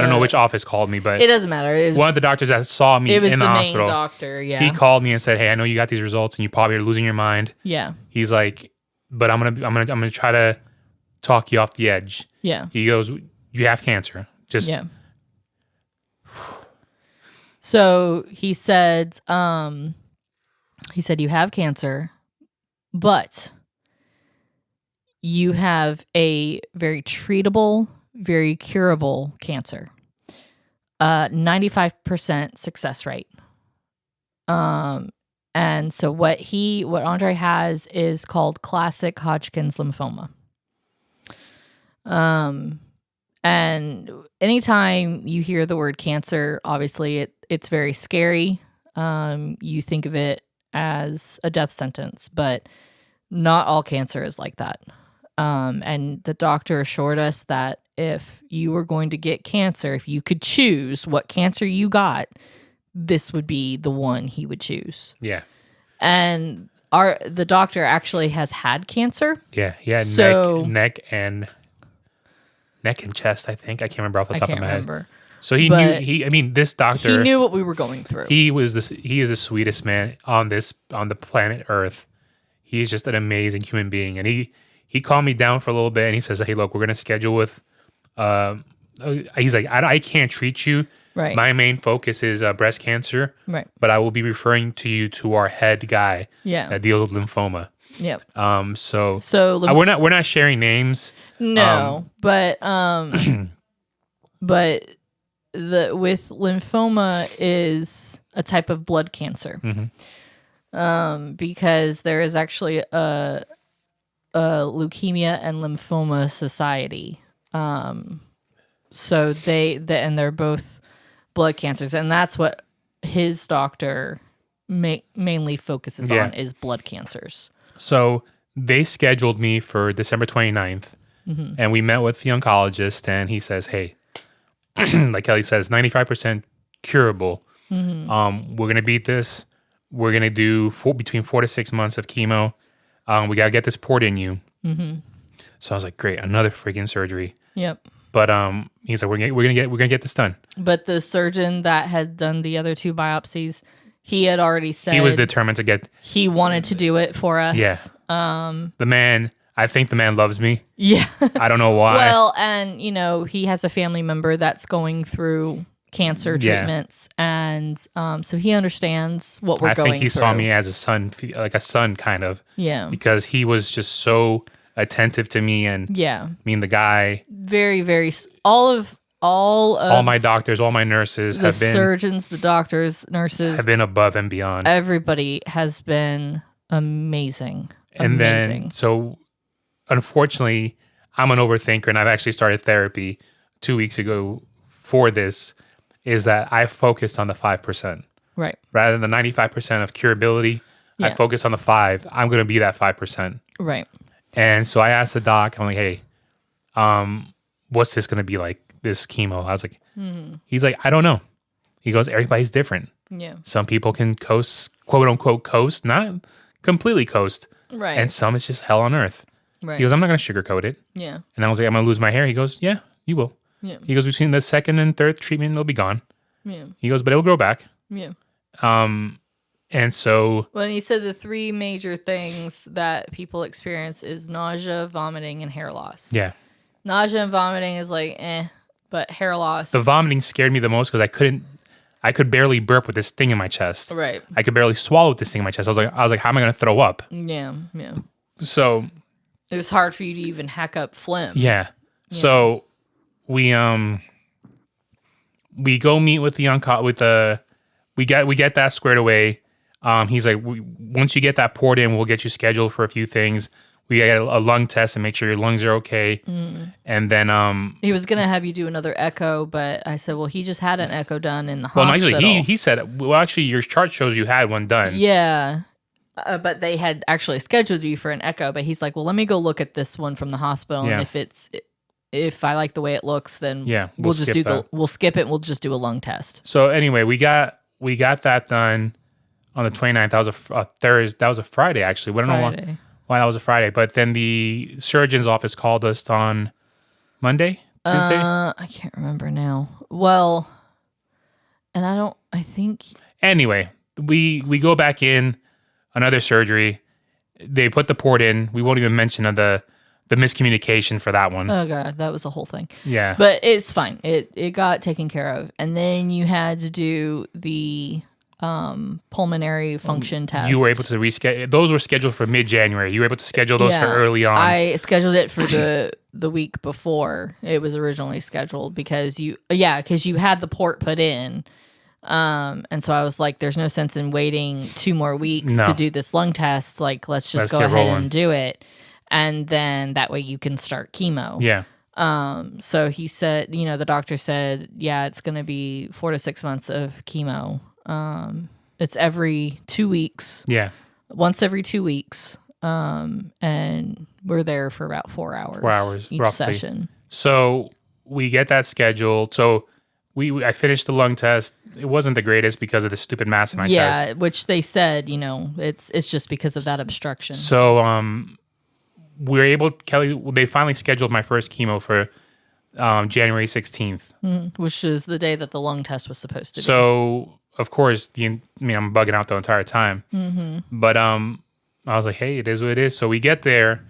don't know which office called me, but it doesn't matter. One of the doctors that saw me in the hospital. Main doctor, yeah. He called me and said, "Hey, I know you got these results, and you probably are losing your mind." Yeah. He's like, "But I'm gonna try to talk you off the edge." Yeah. He goes, "You have cancer." So he said, you have cancer, but you have a very treatable, very curable cancer. 95% success rate. And so what Andre has is called classic Hodgkin's lymphoma. And anytime you hear the word cancer, obviously it's very scary. You think of it as a death sentence, but not all cancer is like that. And the doctor assured us that if you were going to get cancer, if you could choose what cancer you got, this would be the one he would choose. Yeah. And the doctor actually has had cancer. Yeah. He had neck and chest, I think. I can't remember off the top of my head. So he knew this doctor. He knew what we were going through. He is the sweetest man on the planet Earth. He is just an amazing human being. And he calmed me down for a little bit, and he says, "Hey, look, we're gonna schedule with he's like, I can't treat you. Right. My main focus is breast cancer. Right. But I will be referring to you to our head guy that deals with lymphoma." Yep. So we're not sharing names. No, but with lymphoma is a type of blood cancer. Mm-hmm. Because there is actually a leukemia and lymphoma society. So and they're both blood cancers, and that's what his doctor mainly focuses on is blood cancers. So they scheduled me for December 29th, and we met with the oncologist, and he says, hey, like Kelly says, 95% curable. We're going to beat this. We're going to do between 4 to 6 months of chemo. We got to get this port in you. So I was like, great, another freaking surgery. Yep. But he's like, we're gonna get this done. But the surgeon that had done the other 2 biopsies, he had already said he was determined to get. He wanted to do it for us. Yeah. I think the man loves me. Yeah. I don't know why. Well, and he has a family member that's going through cancer treatments, and so he understands what we're going through. I think he saw me as a son, kind of. Yeah. Because he was just so attentive to me, and the guy, very, very, all my doctors, all my nurses have been, surgeons, the doctors, nurses have been above and beyond. Everybody has been amazing. And then, so unfortunately, I'm an overthinker, and I've actually started therapy 2 weeks ago for this. Is that I focused on the 5%, right? Rather than the 95% of curability, I focused on the 5. I'm going to be that 5%, right? And so I asked the doc, I'm like, hey, what's this going to be like, this chemo? I was like, he's like, I don't know. He goes, everybody's different. Yeah. Some people can coast, quote unquote, coast, not completely coast. Right. And some it's just hell on earth. Right. He goes, I'm not going to sugarcoat it. Yeah. And I was like, I'm going to lose my hair. He goes, yeah, you will. Yeah. He goes, between the second and third treatment, it'll be gone. Yeah. He goes, but it'll grow back. Yeah. And so when he said the 3 major things that people experience is nausea, vomiting, and hair loss. Yeah. Nausea and vomiting is like, but hair loss. The vomiting scared me the most because I could barely burp with this thing in my chest. Right. I could barely swallow with this thing in my chest. I was like, how am I going to throw up? Yeah. Yeah. So it was hard for you to even hack up phlegm. Yeah. So we go meet with the we get that squared away. He's like, once you get that poured in, we'll get you scheduled for a few things. We get a lung test and make sure your lungs are okay. And then he was gonna have you do another echo, but I said, well, he just had an echo done in the hospital. Well, actually, he said, well, actually, your chart shows you had one done. Yeah. But they had actually scheduled you for an echo. But he's like, well, let me go look at this one from the hospital, and if I like the way it looks, then we'll just we'll skip it. And we'll just do a lung test. So anyway, we got that done on the 29th. That was a Thursday. That was a Friday, actually. We don't know why that was a Friday. But then the surgeon's office called us on Monday, Tuesday. I can't remember now. Well, and I think. Anyway, we go back in, another surgery. They put the port in. We won't even mention the miscommunication for that one. Oh god, that was a whole thing. Yeah. But it's fine. It got taken care of. And then you had to do the pulmonary function test. You were able to reschedule. Those were scheduled for mid-January. You were able to schedule those for early on. I scheduled it for the week before it was originally scheduled because you had the port put in. And so I was like, there's no sense in waiting 2 more weeks to do this lung test. Like, let's go ahead and do it. And then that way you can start chemo. Yeah. So he said, the doctor said, it's going to be 4 to 6 months of chemo. It's every 2 weeks. Yeah. Once every 2 weeks. And we're there for about 4 hours. 4 hours, each roughly. Session. So we get that scheduled. So I finished the lung test. It wasn't the greatest because of the stupid mass in my chest. Yeah, which they said, it's just because of that obstruction. So we're able, Kelly, they finally scheduled my first chemo for January 16th. Which is the day that the lung test was supposed to be. So, of course, I'm bugging out the entire time. But I was like, hey, it is what it is. So we get there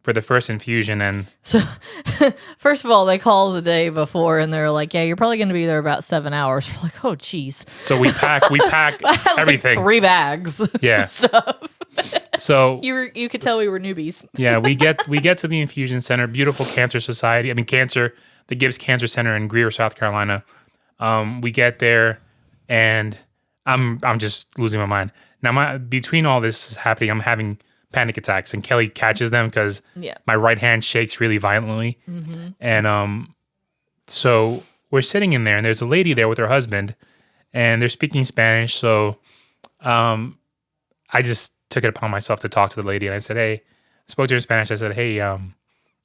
for the first infusion, and so first of all, they call the day before, and they're like, "Yeah, you're probably going to be there about 7 hours." We're like, "Oh, geez." So we pack everything, like 3 bags, stuff. So you could tell we were newbies. Yeah, we get to the infusion center, beautiful cancer society. The Gibbs Cancer Center in Greer, South Carolina. We get there, and I'm just losing my mind. Now, between all this is happening, I'm having panic attacks, and Kelly catches them because my right hand shakes really violently. And So we're sitting in there, and there's a lady there with her husband, and they're speaking Spanish. So I just took it upon myself to talk to the lady, and I said, hey, spoke to her in Spanish. I said, hey,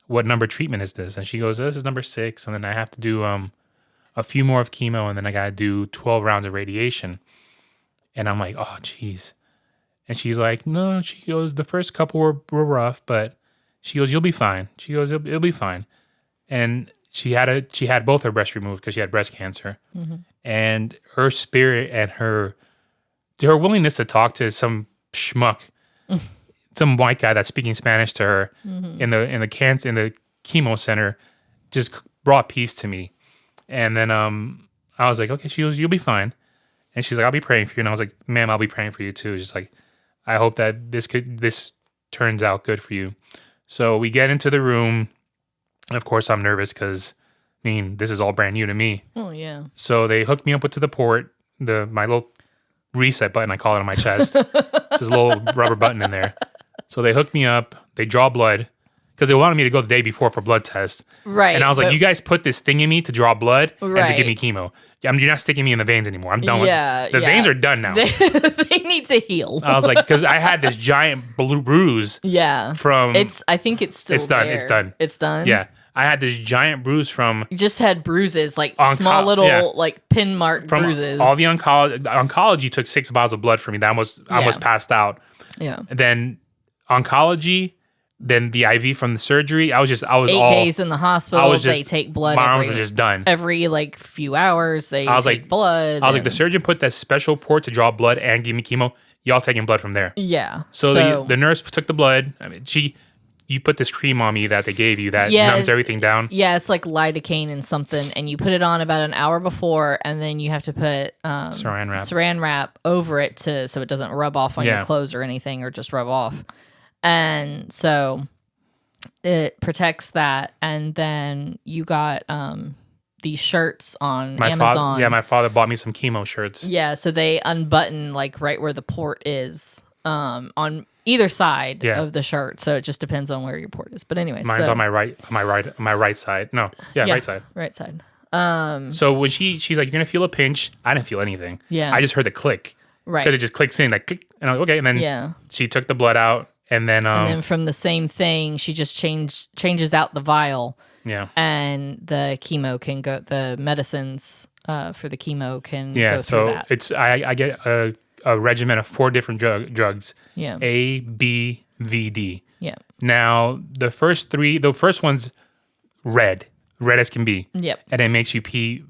what number treatment is this? And she goes, this is number 6, and then I have to do a few more of chemo, and then I got to do 12 rounds of radiation. And I'm like, oh, geez. And she's like, no, she goes, the first couple were rough, but she goes, you'll be fine. She goes, it'll be fine. And she had both her breasts removed because she had breast cancer. Mm-hmm. And her spirit and her willingness to talk to some schmuck, some white guy that's speaking Spanish to her in the chemo center just brought peace to me. And then I was like, okay, she goes, you'll be fine. And she's like, I'll be praying for you. And I was like, ma'am, I'll be praying for you too. Just like, I hope that this turns out good for you. So we get into the room. And of course, I'm nervous because, I mean, this is all brand new to me. Oh, yeah. So they hooked me up to the port, my little reset button, I call it, on my chest. It's this little rubber button in there. So they hooked me up. They draw blood because they wanted me to go the day before for blood tests. Right. And I was like, you guys put this thing in me to draw blood and to give me chemo. You're not sticking me in the veins anymore. I'm done with it. The veins are done now. They need to heal. I was like, because I had this giant blue bruise. Yeah. From. I think it's still done. there. It's done. It's done? Yeah. I had this giant bruise from. You just had bruises, like small little, like pin mark bruises. All the oncology took 6 bottles of blood for me. I almost passed out. Yeah. And then oncology, then the IV from the surgery. I was 8 days in the hospital. They take blood. My arms were just done. Every like few hours, they take blood. I was like, the surgeon put that special port to draw blood and give me chemo. Y'all taking blood from there. Yeah. So the nurse took the blood. I mean, you put this cream on me that they gave you that numbs everything down. Yeah, it's like lidocaine and something, and you put it on about an hour before, and then you have to put saran wrap over it so it doesn't rub off on your clothes or anything, or just rub off. And so it protects that. And then you got these shirts on Amazon. My father bought me some chemo shirts. Yeah, so they unbutton like right where the port is on either side of the shirt. So it just depends on where your port is. But anyway, mine's on my right side. No, right side. Right side. So when she's like, you're gonna feel a pinch. I didn't feel anything. Yeah. I just heard the click. Right. Because it just clicks in like click, and I was okay. And then she took the blood out. And then from the same thing, she just changes out the vial. Yeah. And the chemo can go. The medicines for the chemo can go through that. It's I get a regimen of 4 different drugs. Yeah. A, B, V, D. Yeah. Now the first one's red as can be. Yep. And it makes you pee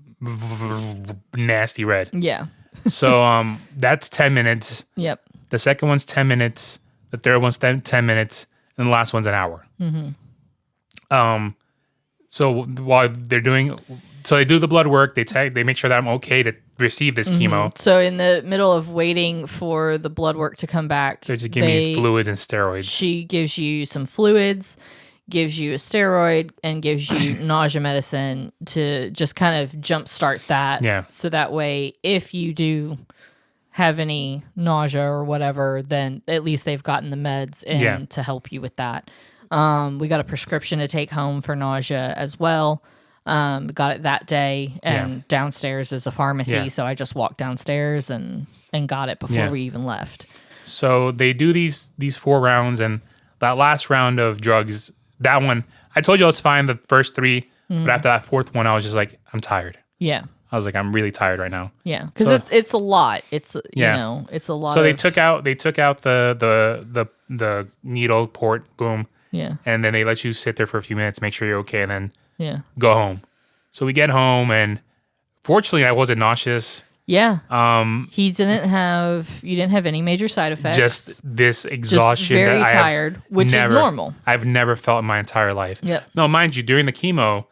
nasty red. Yeah. So that's 10 minutes. Yep. The second one's 10 minutes. The third one's 10 minutes, and the last one's an hour. Mm-hmm. So while they do the blood work, they make sure that I'm okay to receive this chemo. So in the middle of waiting for the blood work to come back, they just give me fluids and steroids. She gives you some fluids, gives you a steroid, and gives you nausea medicine to just kind of jumpstart that. Yeah. So that way, if you do have any nausea or whatever, then at least they've gotten the meds in to help you with that. We got a prescription to take home for nausea as well. Got it that day, and downstairs is a pharmacy, so I just walked downstairs and got it before we even left. So they do these 4 rounds, and that last round of drugs, that one, I told you I was fine the first 3, but after that 4th one, I was just like, I'm tired. Yeah. I was like, I'm really tired right now. Yeah, because it's a lot. It's it's a lot. So they took out the needle port, boom. Yeah. And then they let you sit there for a few minutes, make sure you're okay, and then go home. So we get home, and fortunately, I wasn't nauseous. Yeah. You didn't have any major side effects. Just this exhaustion. Just very tired, which is normal. I've never felt in my entire life. Yep. No, mind you, during the chemo,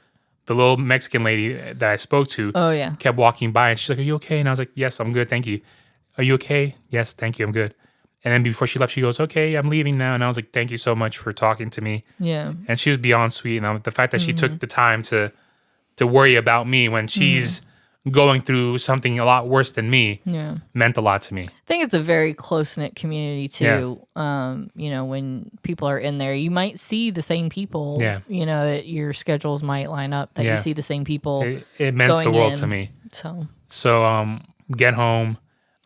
the little Mexican lady that I spoke to kept walking by, and she's like, are you okay? And I was like, yes, I'm good, thank you. Are you okay? Yes, thank you, I'm good. And then before she left, she goes, okay, I'm leaving now. And I was like, thank you so much for talking to me. Yeah. And she was beyond sweet. And the fact that she took the time to worry about me when she's going through something a lot worse than me Yeah. meant a lot to me. I think it's a very close-knit community too. When people are in there, you might see the same people. Yeah. Your schedules might line up that you see the same people. It meant the world to me. So get home.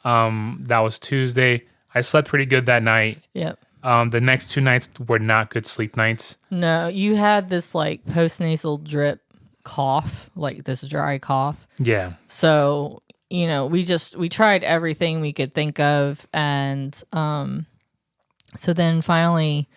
That was Tuesday. I slept pretty good that night. Yep. The next 2 nights were not good sleep nights. No, you had this like postnasal drip cough, like this dry cough. Yeah. So, we tried everything we could think of. And so then finally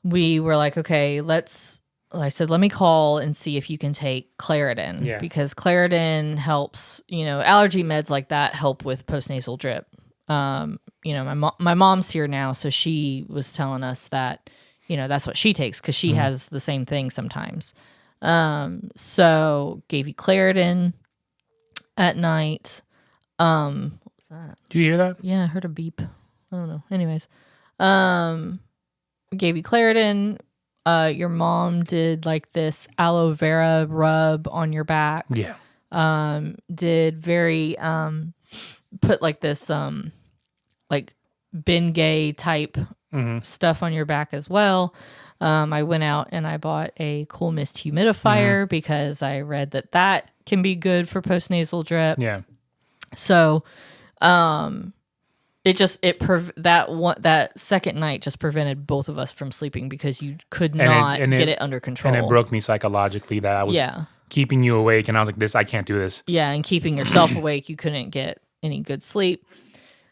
we were like, okay, I said, let me call and see if you can take Claritin. Yeah. Because Claritin helps, allergy meds like that help with postnasal drip. My mom's here now, so she was telling us that, that's what she takes because she has the same thing sometimes. So gave you Claritin at night. What was that? Do you hear that? Yeah, I heard a beep. I don't know. Anyways, gave you Claritin. Your mom did like this aloe vera rub on your back. Yeah. Did very put like this like Bengay type stuff on your back as well. I went out and I bought a Cool Mist humidifier because I read that can be good for postnasal drip. Yeah. So, that second night just prevented both of us from sleeping because you could not get it under control. And it broke me psychologically that I was keeping you awake, and I was like, I can't do this. Yeah, and keeping yourself awake, you couldn't get any good sleep.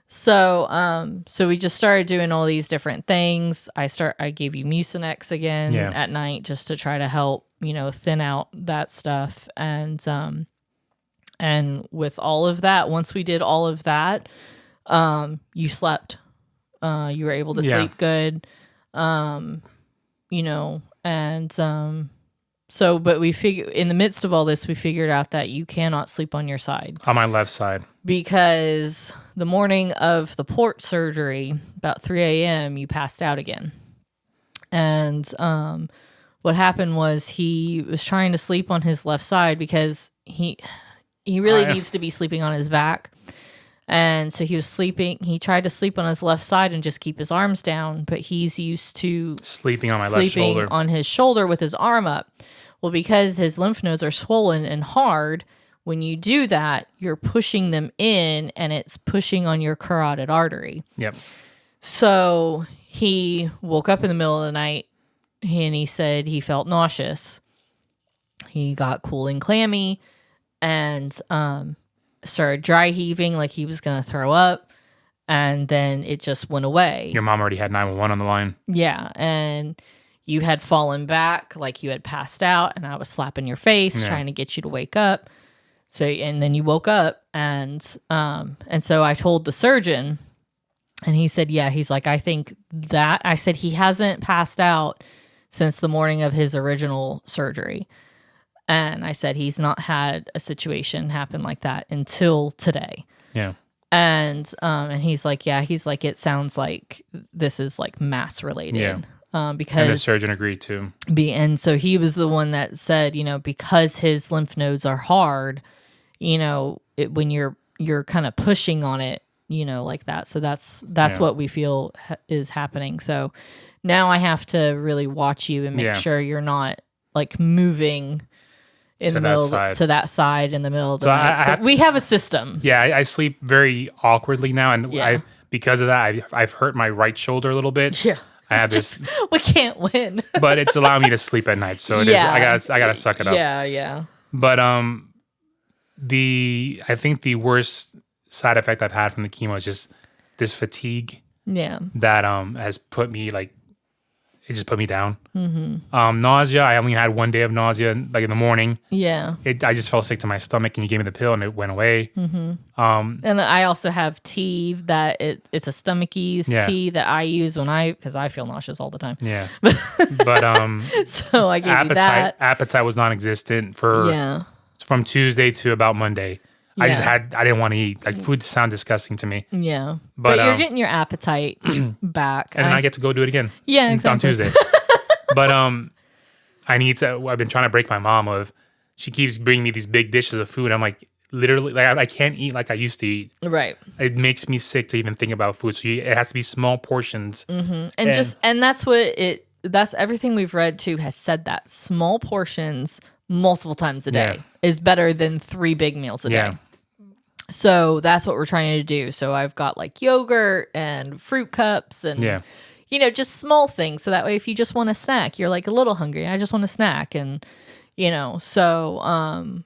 So, so we just started doing all these different things. I gave you Mucinex again at night just to try to help, thin out that stuff. And with all of that, once we did all of that, you slept. You were able to sleep good. So, but in the midst of all this, we figured out that you cannot sleep on your side. On my left side. Because the morning of the port surgery, about 3 a.m., you passed out again. And what happened was he was trying to sleep on his left side because he really needs to be sleeping on his back. And so he was sleeping. He tried to sleep on his left side and just keep his arms down, but he's used to sleeping on my left shoulder. On his shoulder with his arm up. Well, because his lymph nodes are swollen and hard, when you do that, you're pushing them in and it's pushing on your carotid artery. Yep. So he woke up in the middle of the night and he said he felt nauseous. He got cool and clammy and started dry heaving like he was going to throw up. And then it just went away. Your mom already had 911 on the line. Yeah. And you had fallen back like you had passed out, and I was slapping your face trying to get you to wake up. So, and then you woke up, and so I told the surgeon, and he said, yeah, he's like, I think that, I said, he hasn't passed out since the morning of his original surgery. And I said, he's not had a situation happen like that until today. Yeah. And he's like, yeah, he's like, it sounds like this is like mass related. Yeah. Because and the surgeon agreed too. And so he was the one that said, because his lymph nodes are hard, when you're kind of pushing on it, like that. So that's what we feel is happening. So now I have to really watch you and make sure you're not like moving in the middle to that side in the middle of the night. We have a system. Yeah, I sleep very awkwardly now, and because of that, I've hurt my right shoulder a little bit. Yeah. I have this. We can't win. But it's allowing me to sleep at night, so it is. I gotta suck it up. Yeah. But I think the worst side effect I've had from the chemo is just this fatigue. Yeah. That has put me it just put me down. Mm-hmm. Nausea. I only had 1 day of nausea, like in the morning. Yeah. I just felt sick to my stomach, and you gave me the pill, and it went away. Mm-hmm. And I also have tea that it's a stomach ease tea that I use because I feel nauseous all the time. Yeah. But so I gave you that. Appetite was non-existent from Tuesday to about Monday. Yeah. I didn't want to eat. Like, food sound disgusing to me. Yeah. But you're getting your appetite back. And then I get to go do it again. Yeah, exactly. On Tuesday. But I've been trying to break my mom of she keeps bringing me these big dishes of food. I'm like, literally, like I can't eat like I used to eat. Right. It makes me sick to even think about food. So it has to be small portions. Mm-hmm. And that's everything we've read too has said that small portions multiple times a day is better than 3 big meals a day. So that's what we're trying to do. So I've got like yogurt and fruit cups and, just small things. So that way, if you just want a snack, you're like a little hungry. I just want a snack. And, so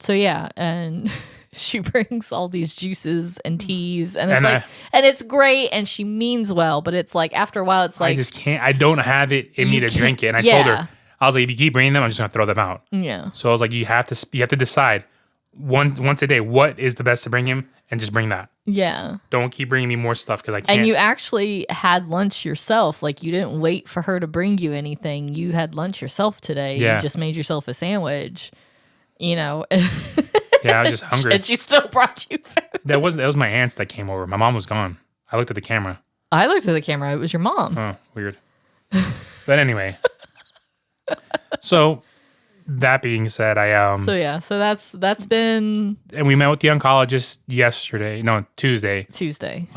yeah. And she brings all these juices and teas and it's and it's great. And she means well, but it's like after a while, it's like, I just can't, I don't have it in me to drink it. And I told her, I was like, if you keep bringing them, I'm just going to throw them out. Yeah. So I was like, you have to decide once a day, what is the best to bring him, and just bring that. Yeah. Don't keep bringing me more stuff because I can't. And you actually had lunch yourself. Like, you didn't wait for her to bring you anything. You had lunch yourself today. Yeah. You just made yourself a sandwich, Yeah, I was just hungry. And she still brought you food. That was my aunts that came over. My mom was gone. I looked at the camera. I looked at the camera. It was your mom. Oh, weird. But anyway. So that being said, So that's been. And we met with the oncologist Tuesday. Tuesday.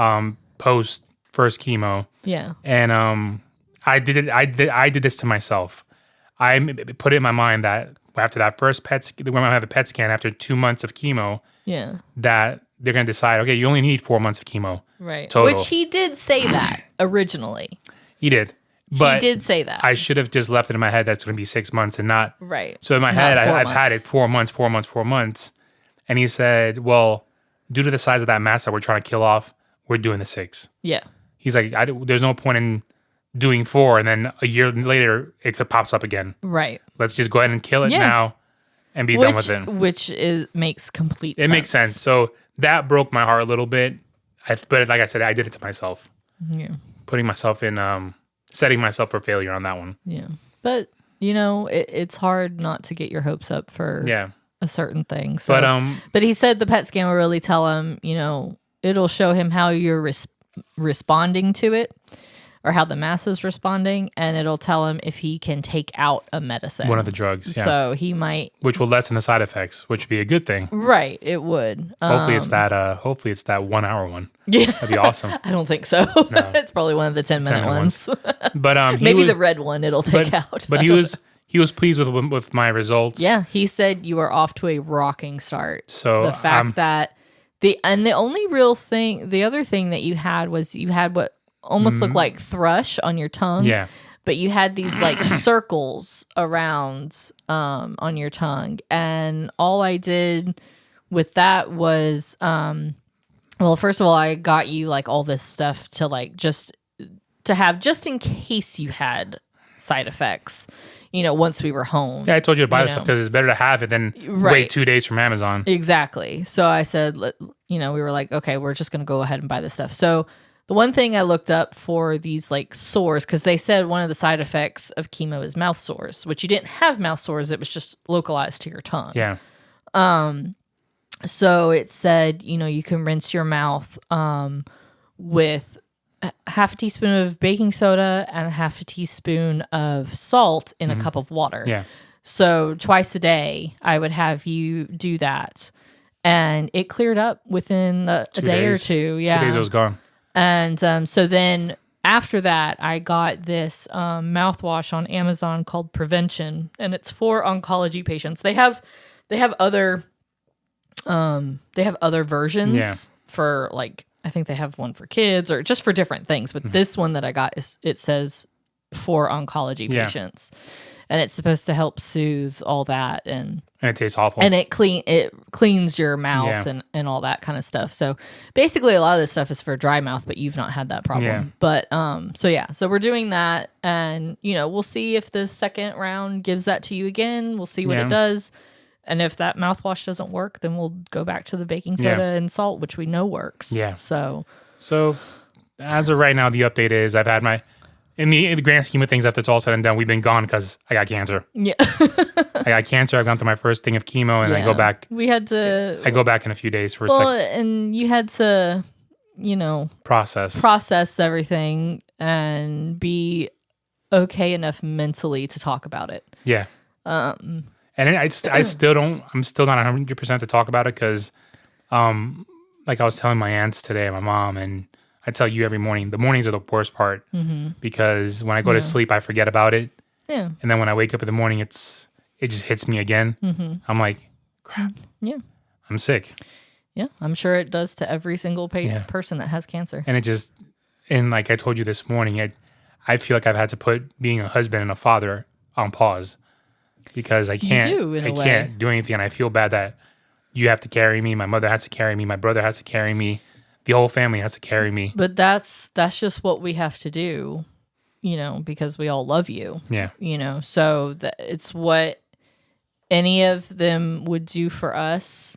Post first chemo. Yeah. And I did this to myself. I put it in my mind that after that first when I have a PET scan after 2 months of chemo. Yeah. That they're gonna decide, okay, you only need 4 months of chemo. Right. Total. Which he did say that originally. He did. But he did say that. I should have just left it in my head that's going to be 6 months and not. Right. So in my head, I've had it 4 months. And he said, well, due to the size of that mass that we're trying to kill off, we're doing the 6. Yeah. He's like, there's no point in doing 4. And then a year later, it pops up again. Right. Let's just go ahead and kill it now and be done with it. Which makes complete sense. It makes sense. So that broke my heart a little bit. But like I said, I did it to myself. Yeah. Putting myself in... setting myself for failure on that one. Yeah. But, it's hard not to get your hopes up for a certain thing. So, but he said the PET scan will really tell him, it'll show him how you're responding to it or how the mass is responding. And it'll tell him if he can take out a medicine. One of the drugs. Yeah. So he might. Which will lessen the side effects, which would be a good thing. Right. It would. Hopefully it's that 1 hour one. Yeah. That'd be awesome. I don't think so. No. It's probably one of the 10-minute ones. But maybe the red one it'll take out. But he was pleased with my results. Yeah, he said you were off to a rocking start. So the fact that the other thing that you had was you had what almost looked like thrush on your tongue. Yeah. But you had these like circles around on your tongue, and all I did with that was well, first of all, I got you like all this stuff to like just in case you had side effects, once we were home. Yeah, I told you to buy the stuff because it's better to have it than wait 2 days from Amazon. Exactly. So I said, we were like, okay, we're just going to go ahead and buy this stuff. So the one thing I looked up for these like sores, because they said one of the side effects of chemo is mouth sores, which you didn't have mouth sores. It was just localized to your tongue. Yeah. So it said, you can rinse your mouth with half a teaspoon of baking soda and half a teaspoon of salt in a cup of water. Yeah. So twice a day, I would have you do that. And it cleared up within a day or two. Yeah. 2 days it was gone. And so then after that, I got this mouthwash on Amazon called Prevention, and it's for oncology patients. They have other versions for like, I think they have one for kids or just for different things. But this one that I got it says for oncology patients, and it's supposed to help soothe all that and it tastes awful. And it cleans your mouth and all that kind of stuff. So basically a lot of this stuff is for dry mouth, but you've not had that problem. Yeah. But so we're doing that, and we'll see if the second round gives that to you again. We'll see what it does. And if that mouthwash doesn't work, then we'll go back to the baking soda and salt, which we know works. Yeah. So as of right now, the update is I've had in the grand scheme of things, after it's all said and done, we've been gone because I got cancer. Yeah. I got cancer. I've gone through my first thing of chemo, and I go back. I go back in a few days for a second. Well, and you had to, process everything and be okay enough mentally to talk about it. Yeah. And I still don't. I'm still not 100% to talk about it because, like I was telling my aunts today, my mom, and I tell you every morning. The mornings are the worst part because when I go to sleep, I forget about it, Yeah. and then when I wake up in the morning, it just hits me again. I'm like, crap. Yeah. I'm sick. Yeah. I'm sure it does to every single person that has cancer. And like I told you this morning, I feel like I've had to put being a husband and a father on pause because I can't do anything, and I feel bad that you have to carry me. My mother has to carry me. My brother has to carry me. The whole family has to carry me. But that's just what we have to do, because we all love you. Yeah. So it's what any of them would do for us.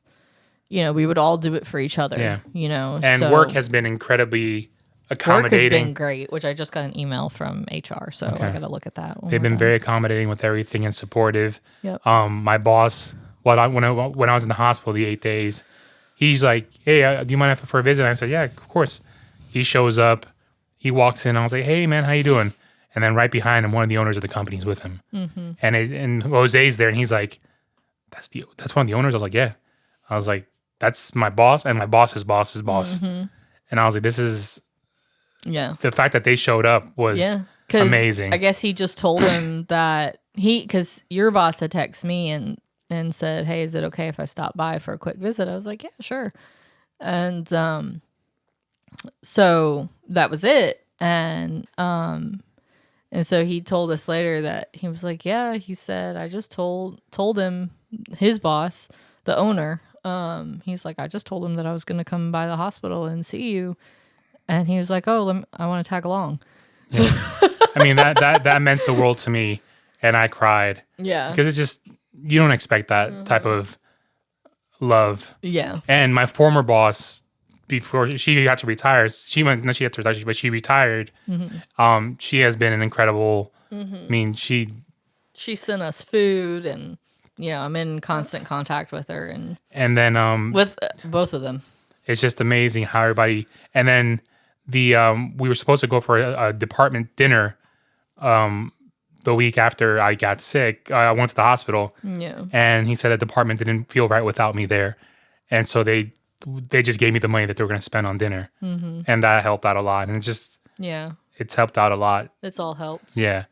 We would all do it for each other. Yeah. And work has been incredibly accommodating. Work has been great, which I just got an email from HR, so I got to look at that. They've been very accommodating with everything and supportive. Yep. My boss, when I was in the hospital the 8 days, he's like, "Hey, do you mind for a visit?" And I said, "Yeah, of course." He shows up, he walks in. I was like, "Hey, man, how you doing?" And then right behind him, one of the owners of the company is with him, and Jose's there, and he's like, "That's one of the owners." I was like, "Yeah." I was like, "That's my boss and my boss's boss's boss." And I was like, "This is." Yeah. The fact that they showed up was amazing. I guess he just told him that because your boss had texted me and said, "Hey, is it okay if I stop by for a quick visit?" I was like, "Yeah, sure." And so that was it. And so he told us later that he was like, "Yeah," he said, "I just told him, his boss, the owner, he's like, I just told him that I was going to come by the hospital and see you." And he was like, "Oh, I want to tag along." So I mean, that meant the world to me, and I cried. Yeah. Because it's just, you don't expect that type of love. Yeah. And my former boss, before she had to retire, she retired. She has been an incredible, I mean, she sent us food, and, I'm in constant contact with her. And then with both of them. It's just amazing how everybody, and then we were supposed to go for a department dinner the week after I got sick. I went to the hospital, and he said the department didn't feel right without me there, and so they just gave me the money that they were going to spend on dinner, and that helped out a lot. And it's just it's helped out a lot. It's all helped. Yeah,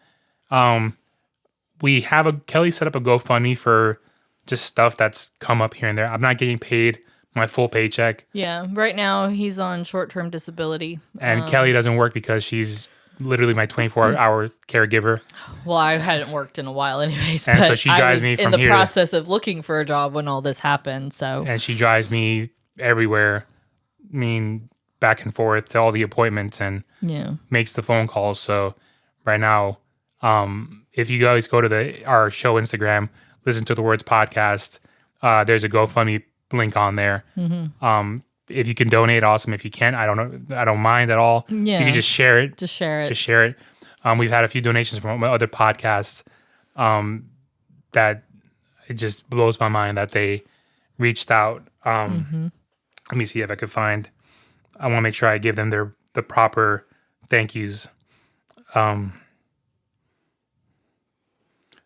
we have Kelly set up a GoFundMe for just stuff that's come up here and there. I'm not getting paid my full paycheck. Yeah. Right now he's on short-term disability. And Kelly doesn't work because she's literally my 24-hour caregiver. Well, I hadn't worked in a while anyways. And so she drives me from here. In the process of looking for a job when all this happened. And she drives me everywhere. I mean, back and forth to all the appointments and makes the phone calls. So right now, if you guys go to our show Instagram, listen to the Words podcast, there's a GoFundMe link on there. If you can donate, awesome. If you can't, I don't mind at all. You can just share it. Just share it. We've had a few donations from my other podcasts that it just blows my mind that they reached out. Let me see if I could find. I want to make sure I give them the proper thank yous.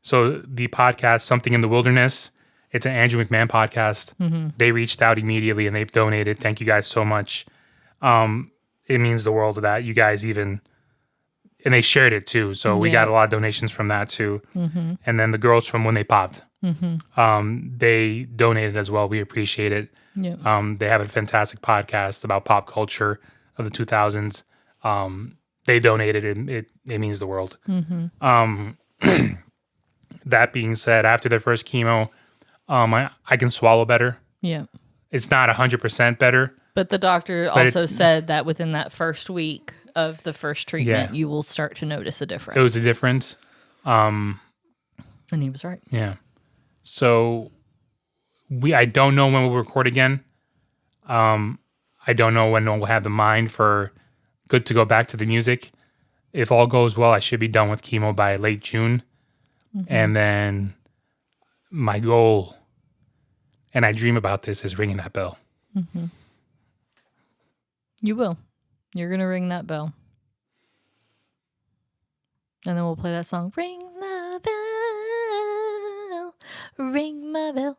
So the podcast, Something in the Wilderness, it's an Andrew McMahon podcast. They reached out immediately and they've donated. Thank you guys so much. It means the world that you guys and they shared it too. So we got a lot of donations from that too. And then the girls from When They Popped, they donated as well. We appreciate it. They have a fantastic podcast about pop culture of the 2000s. They donated and it means the world. That being said, after their first chemo, I can swallow better. Yeah. It's not 100% better. But the doctor also said that within that first week of the first treatment, you will start to notice a difference. It was a difference. And he was right. Yeah. So I don't know when we'll record again. I don't know when we'll have the mind for good to go back to the music. If all goes well, I should be done with chemo by late June. And then my goal, and I dream about this, is ringing that bell. You will. You're going to ring that bell. And then we'll play that song. Ring the bell. Ring my bell.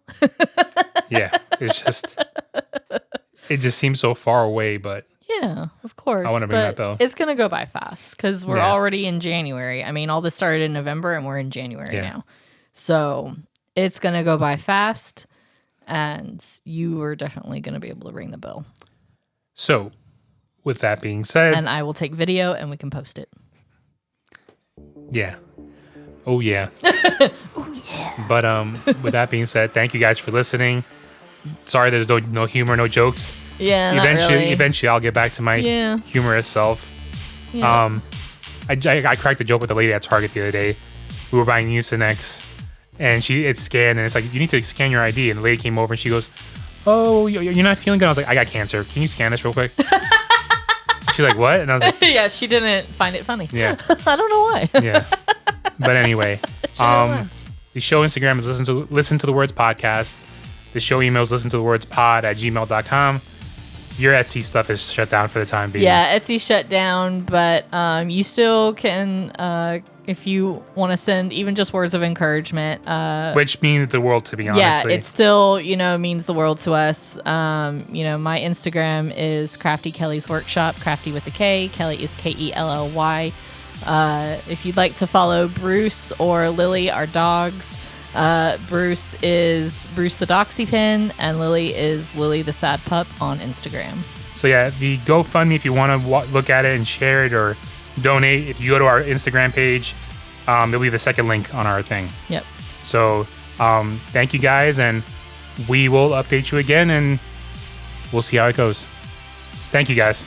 Yeah, it just seems so far away, but Yeah, of course. I wanna ring that bell. It's going to go by fast because we're Yeah. already in January. I mean, all this started in November and we're in January Yeah. now. So it's going to go by fast and you are definitely going to be able to ring the bell. So, with that being said, And I will take video and we can post it. yeah. Oh yeah. But with that being said, thank you guys for listening. Sorry there's no humor, no jokes. Yeah, not really. Eventually I'll get back to my humorous self. Yeah. I cracked a joke with the lady at Target the other day. We were buying Mucinex and it's scanned and it's like, you need to scan your ID. And the lady came over and she goes, oh, you're not feeling good? I was like, I got cancer. Can you scan this real quick? She's like, what? And I was like, Yeah, she didn't find it funny. yeah. I don't know why. Yeah. But anyway, the show Instagram is listen to the words podcast. The show email is listen to the words pod@gmail.com. Your Etsy stuff is shut down for the time being. Yeah, Etsy shut down, but you still can, if you want to send even just words of encouragement. Which means the world to me, honestly. Yeah, it still, means the world to us. My Instagram is Crafty Kelly's Workshop, Crafty with a K. Kelly is Kelly. If you'd like to follow Bruce or Lily, our dogs, Bruce is Bruce the Doxy Pin, and Lily is Lily the Sad Pup on Instagram. So yeah, the GoFundMe, if you want to look at it and share it or donate, if you go to our Instagram page, there'll be the second link on our thing. Yep. So thank you guys, and we will update you again, and we'll see how it goes. Thank you guys.